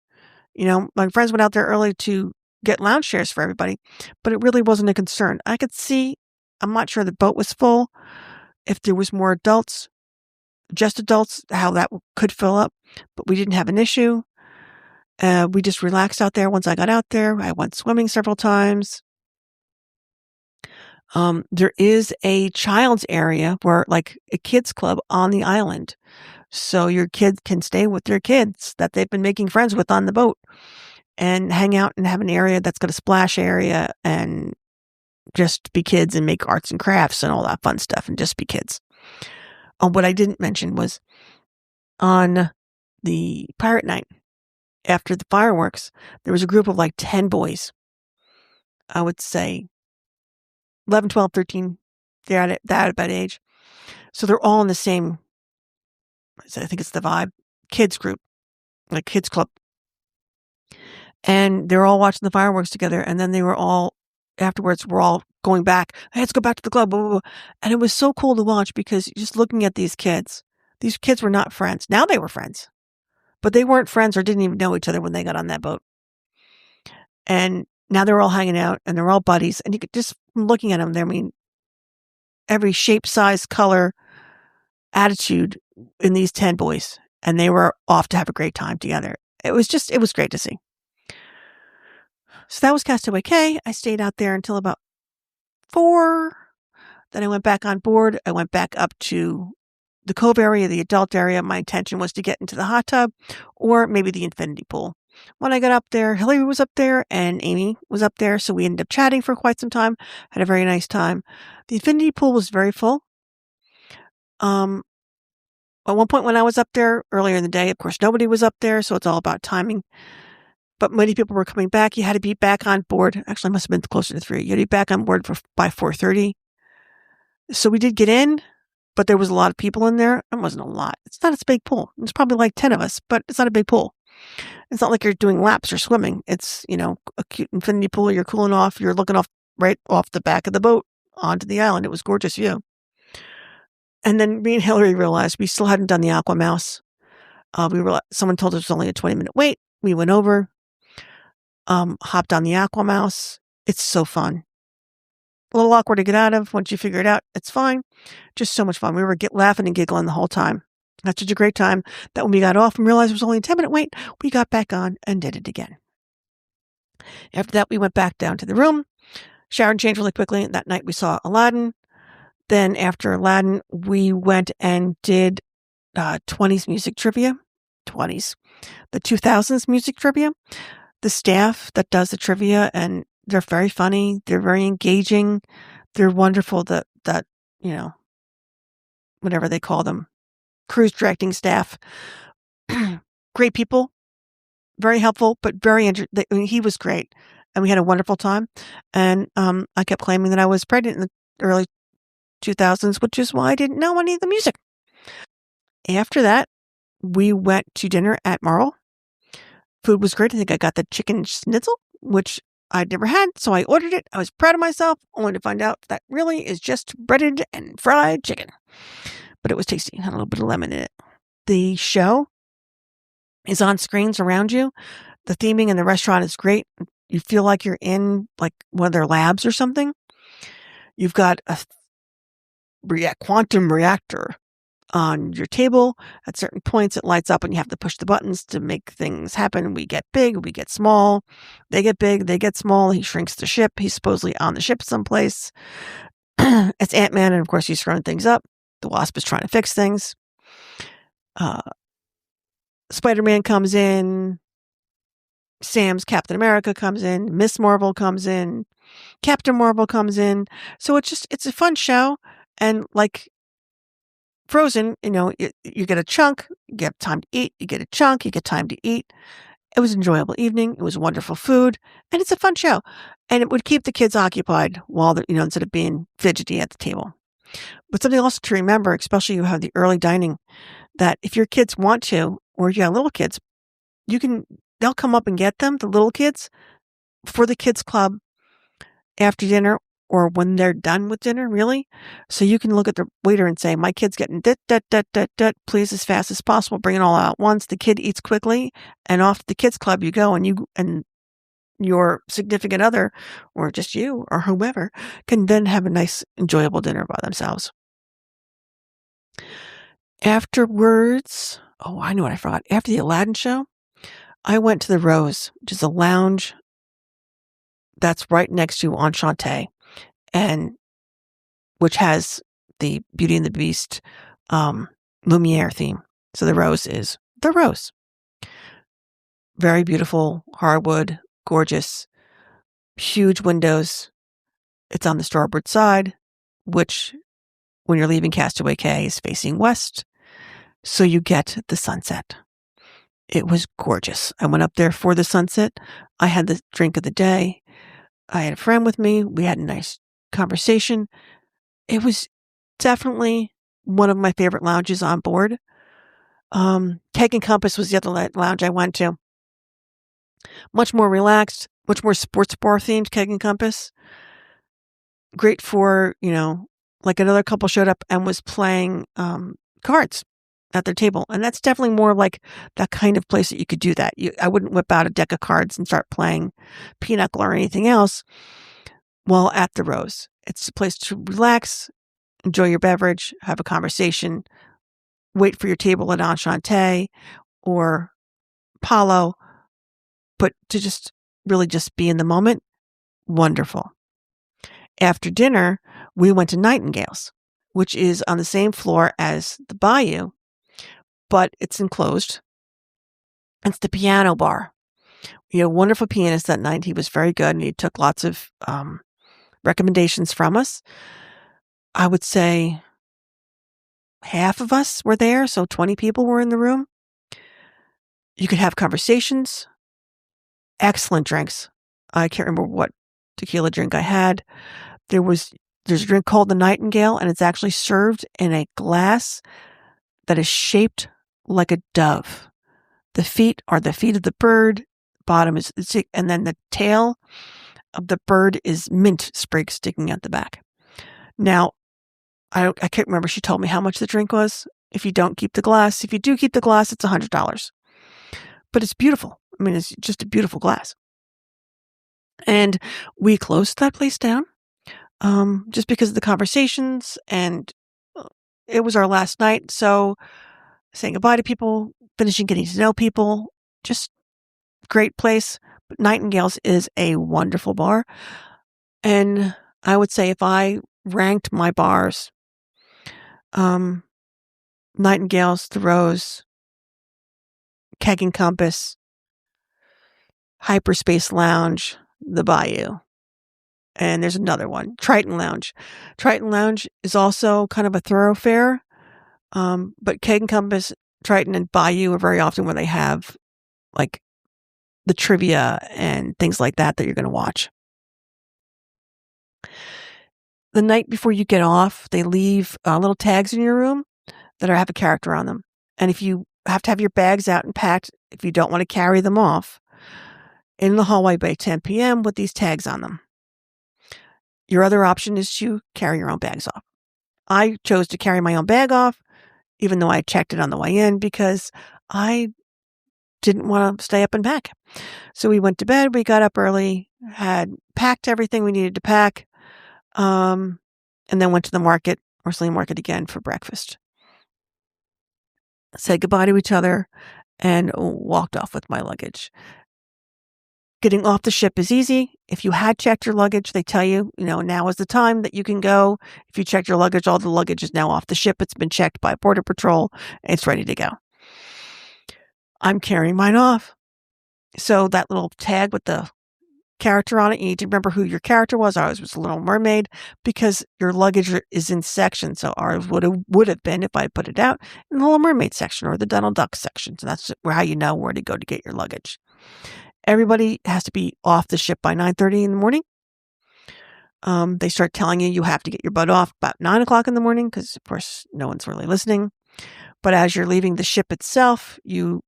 My friends went out there early to get lounge chairs for everybody, but it really wasn't a concern. I could see, I'm not sure the boat was full. If there was more adults, just adults, how that could fill up, but we didn't have an issue. We just relaxed out there. Once I got out there, I went swimming several times. There is a child's area where, like a kids club on the island. So your kids can stay with their kids that they've been making friends with on the boat and hang out and have an area that's got a splash area and just be kids and make arts and crafts and all that fun stuff and just be kids. What I didn't mention was on the pirate night, after the fireworks, there was a group of like 10 boys. I would say 11, 12, 13. They're at that age. So they're all in the same, I think it's the Vibe kids group, like kids club. And they're all watching the fireworks together. And then afterwards, we're all going back. Hey, let's go back to the club. Blah, blah, blah. And it was so cool to watch because just looking at these kids were not friends. Now they were friends, but they weren't friends or didn't even know each other when they got on that boat. And now they're all hanging out and they're all buddies. And you could just, looking at them, every shape, size, color, attitude in these 10 boys. And they were off to have a great time together. It was great to see. So that was Castaway Cay. I stayed out there until about 4. Then I went back on board. I went back up to the cove area, the adult area. My intention was to get into the hot tub or maybe the infinity pool. When I got up there, Hillary was up there and Amy was up there. So we ended up chatting for quite some time. Had a very nice time. The infinity pool was very full. At one point when I was up there earlier in the day, of course, nobody was up there. So it's all about timing. But many people were coming back. You had to be back on board. Actually, I must have been closer to 3. You had to be back on board by 4:30. So we did get in, but there was a lot of people in there. It wasn't a lot. It's not a big pool. It's probably like 10 of us, but it's not a big pool. It's not like you're doing laps or swimming. It's, a cute infinity pool. You're cooling off. You're looking right off the back of the boat onto the island. It was a gorgeous view. And then me and Hillary realized we still hadn't done the Aqua Mouse. Someone told us it was only a 20-minute wait. We went over. Hopped on the Aqua Mouse. It's so fun. A little awkward to get out of. Once you figure it out, it's fine. Just so much fun. We were laughing and giggling the whole time. Had such a great time that when we got off and realized it was only a 10-minute wait, we got back on and did it again. After that, we went back down to the room, showered and changed really quickly. That night we saw Aladdin. Then after Aladdin, we went and did 20s music trivia. 20s. The 2000s music trivia. The staff that does the trivia, and they're very funny. They're very engaging. They're wonderful. That whatever they call them, cruise directing staff. Great people, very helpful, but very he was great. and we had a wonderful time. And I kept claiming that I was pregnant in the early 2000s, which is why I didn't know any of the music. After that, we went to dinner at Marl. Food was great. I think I got the chicken schnitzel, which I'd never had, so I ordered it. I was proud of myself, only to find out that really is just breaded and fried chicken. But it was tasty. It had a little bit of lemon in it. The show is on screens around you. The theming in the restaurant is great. You feel like you're in like one of their labs or something. You've got a quantum reactor on your table. At certain points, it lights up and you have to push the buttons to make things happen. We get big, we get small. They get big, they get small. He shrinks the ship. He's supposedly on the ship someplace. It's Ant-Man, and of course, he's throwing things up. The Wasp is trying to fix things. Spider-Man comes in. Sam's Captain America comes in. Miss Marvel comes in. Captain Marvel comes in. So it's a fun show. And like Frozen, you get a chunk, you get time to eat, you get a chunk, you get time to eat. It was an enjoyable evening. It was wonderful food, and it's a fun show. And it would keep the kids occupied while they're, instead of being fidgety at the table. But something else to remember, especially you have the early dining, that if your kids want to, or if you have little kids, they'll come up and get them, the little kids, for the kids club after dinner or when they're done with dinner, really. So you can look at the waiter and say, my kid's getting please, as fast as possible, bring it all out at once. The kid eats quickly, and off to the kids club you go, and your significant other, or just you or whomever, can then have a nice, enjoyable dinner by themselves. Afterwards, I know what I forgot. After the Aladdin show, I went to the Rose, which is a lounge that's right next to Enchante, and which has the Beauty and the Beast Lumiere theme. So the Rose is the Rose. Very beautiful, hardwood, gorgeous, huge windows. It's on the starboard side, which when you're leaving Castaway Cay is facing west. So you get the sunset. It was gorgeous. I went up there for the sunset. I had the drink of the day. I had a friend with me. We had a nice conversation. It was definitely one of my favorite lounges on board. Keg and Compass was the other lounge I went to. Much more relaxed, much more sports bar themed, Keg and Compass. Great for, like another couple showed up and was playing cards at their table. And that's definitely more like that kind of place that you could do that. I wouldn't whip out a deck of cards and start playing pinochle or anything else while at the Rose. It's a place to relax, enjoy your beverage, have a conversation, wait for your table at Enchante or Palo, but to just really just be in the moment. Wonderful. After dinner, we went to Nightingale's, which is on the same floor as the Bayou, but it's enclosed. It's the piano bar. We had a wonderful pianist that night. He was very good, and he took lots of recommendations from us. I would say half of us were there, so 20 people were in the room. You could have conversations. Excellent drinks. I can't remember what tequila drink I had. There's a drink called the Nightingale, and it's actually served in a glass that is shaped like a dove. The feet are the feet of the bird. Bottom is, and then the tail of the bird is mint sprig sticking out the back. Now, I can't remember. She told me how much the drink was. If you don't keep the glass, if you do keep the glass, it's $100. But it's beautiful. I mean, it's just a beautiful glass. And we closed that place down just because of the conversations, and it was our last night. So saying goodbye to people, finishing getting to know people, just great place. But Nightingale's is a wonderful bar. And I would say if I ranked my bars, Nightingale's, The Rose, Keg and Compass, Hyperspace Lounge, The Bayou. And there's another one, Triton Lounge. Triton Lounge is also kind of a thoroughfare. But Keg and Compass, Triton, and Bayou are very often where they have like the trivia and things like that you're going to watch. The night before you get off, they leave little tags in your room that have a character on them. And if you have to have your bags out and packed, if you don't want to carry them off, in the hallway by 10 p.m. with these tags on them. Your other option is to carry your own bags off. I chose to carry my own bag off, even though I checked it on the way in, because I didn't want to stay up and pack. So we went to bed, we got up early, had packed everything we needed to pack, and then went to the market or flea market again for breakfast. Said goodbye to each other and walked off with my luggage. Getting off the ship is easy. If you had checked your luggage, they tell you, now is the time that you can go. If you checked your luggage, all the luggage is now off the ship. It's been checked by Border Patrol. And it's ready to go. I'm carrying mine off. So that little tag with the character on it, you need to remember who your character was. Ours was a Little Mermaid because your luggage is in sections. So ours would have been, if I put it out, in the Little Mermaid section or the Donald Duck section. So that's how you know where to go to get your luggage. Everybody has to be off the ship by 9:30 in the morning. They start telling you have to get your butt off about 9 o'clock in the morning because, of course, no one's really listening. But as you're leaving the ship itself, you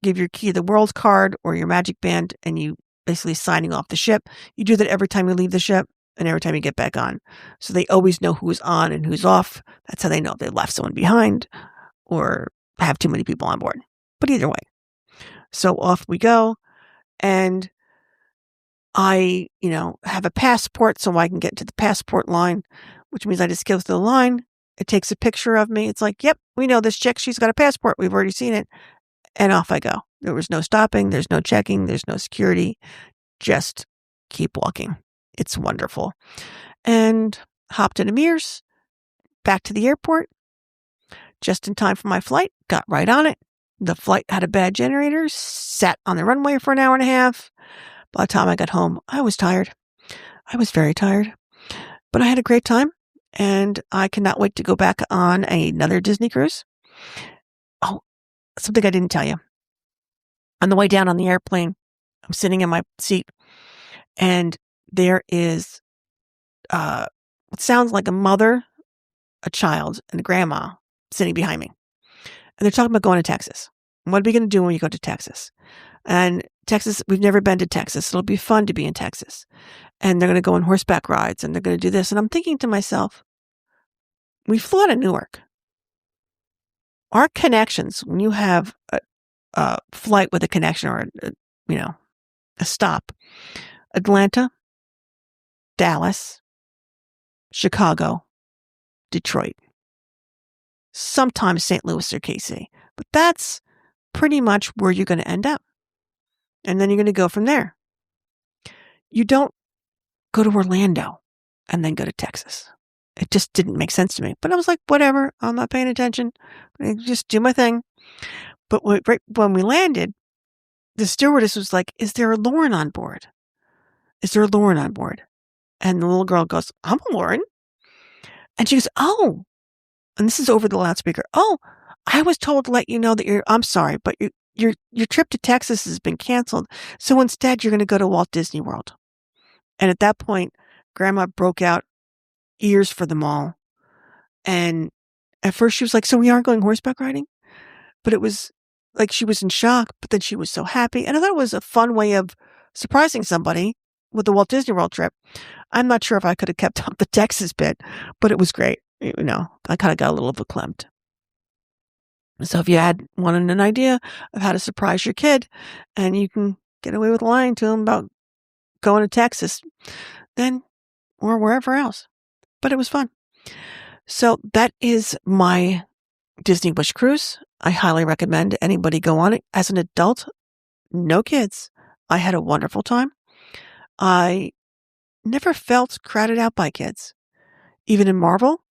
give your key to the world card or your magic band and you basically signing off the ship. You do that every time you leave the ship and every time you get back on. So they always know who's on and who's off. That's how they know if they left someone behind or have too many people on board. But either way. So off we go. And I, have a passport so I can get to the passport line, which means I just go through the line. It takes a picture of me. It's like, yep, we know this chick. She's got a passport. We've already seen it. And off I go. There was no stopping. There's no checking. There's no security. Just keep walking. It's wonderful. And hopped in a Mears, back to the airport, just in time for my flight. Got right on it. The flight had a bad generator, sat on the runway for an hour and a half. By the time I got home, I was tired. I was very tired. But I had a great time, and I cannot wait to go back on another Disney cruise. Oh, something I didn't tell you. On the way down on the airplane, I'm sitting in my seat, and there is what sounds like a mother, a child, and a grandma sitting behind me. And they're talking about going to Texas. What are we going to do when we go to Texas? And Texas, we've never been to Texas. It'll be fun to be in Texas. And they're going to go on horseback rides and they're going to do this. And I'm thinking to myself, we flew out of Newark. Our connections, when you have a flight with a connection or, a stop, Atlanta, Dallas, Chicago, Detroit, sometimes St. Louis or KC. But that's pretty much where you're going to end up. And then you're going to go from there. You don't go to Orlando and then go to Texas. It just didn't make sense to me. But I was like, whatever, I'm not paying attention. I just do my thing. But right when we landed, the stewardess was like, is there a Lauren on board? Is there a Lauren on board? And the little girl goes, I'm a Lauren. And she goes, oh. And this is over the loudspeaker. Oh, I was told to let you know that I'm sorry, but your trip to Texas has been canceled. So instead, you're going to go to Walt Disney World. And at that point, Grandma broke out ears for them all. And at first she was like, so we aren't going horseback riding? But it was like she was in shock, but then she was so happy. And I thought it was a fun way of surprising somebody with the Walt Disney World trip. I'm not sure if I could have kept up the Texas bit, but it was great. I kind of got a little verklempt. So if you wanted an idea of how to surprise your kid and you can get away with lying to them about going to Texas, then, or wherever else. But it was fun. So that is my Disney Wish Cruise. I highly recommend anybody go on it. As an adult, no kids, I had a wonderful time. I never felt crowded out by kids. Even in Marvel,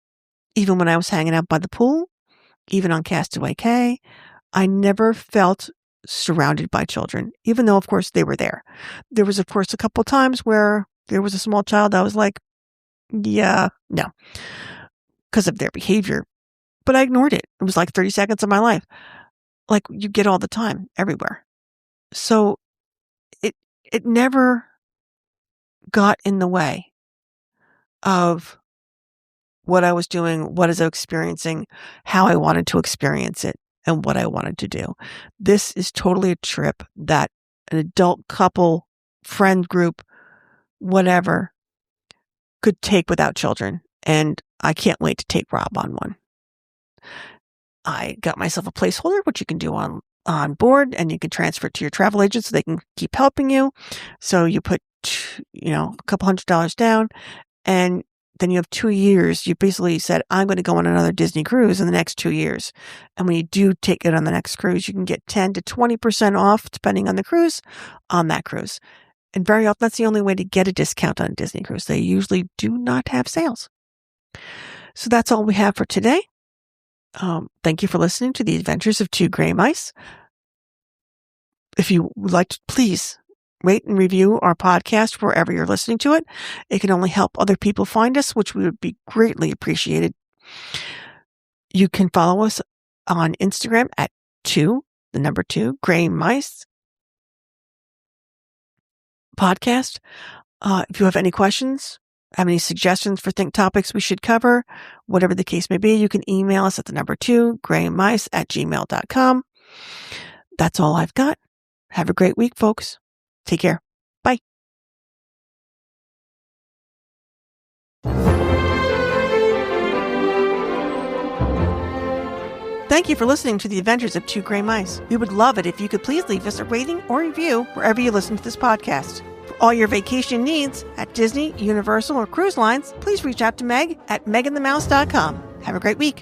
even when I was hanging out by the pool, even on Castaway Cay, I never felt surrounded by children, even though, of course, they were there. There was, of course, a couple of times where there was a small child I was like, yeah, no, because of their behavior. But I ignored it. It was like 30 seconds of my life. Like you get all the time, everywhere. So it never got in the way of what I was doing, what I was experiencing, how I wanted to experience it, and what I wanted to do. This is totally a trip that an adult couple, friend group, whatever, could take without children. And I can't wait to take Rob on one. I got myself a placeholder, which you can do on board, and you can transfer it to your travel agent so they can keep helping you. So you put, a couple $100 down, and then you have 2 years. You basically said, I'm going to go on another Disney cruise in the next 2 years. And when you do take it on the next cruise, you can get 10 to 20% off, depending on the cruise, on that cruise. And very often, that's the only way to get a discount on a Disney cruise. They usually do not have sales. So that's all we have for today. Thank you for listening to the Adventures of Two Gray Mice. If you would like to, please rate and review our podcast wherever you're listening to it. It can only help other people find us, which would be greatly appreciated. You can follow us on Instagram at 2 Gray Mice podcast. If you have any questions, have any suggestions for topics we should cover, whatever the case may be, you can email us at 2 graymice@gmail.com. That's all I've got. Have a great week, folks. Take care. Bye. Thank you for listening to the Adventures of Two Gray Mice. We would love it if you could please leave us a rating or review wherever you listen to this podcast. For all your vacation needs at Disney, Universal, or cruise lines, please reach out to Meg at megandthemouse.com. Have a great week.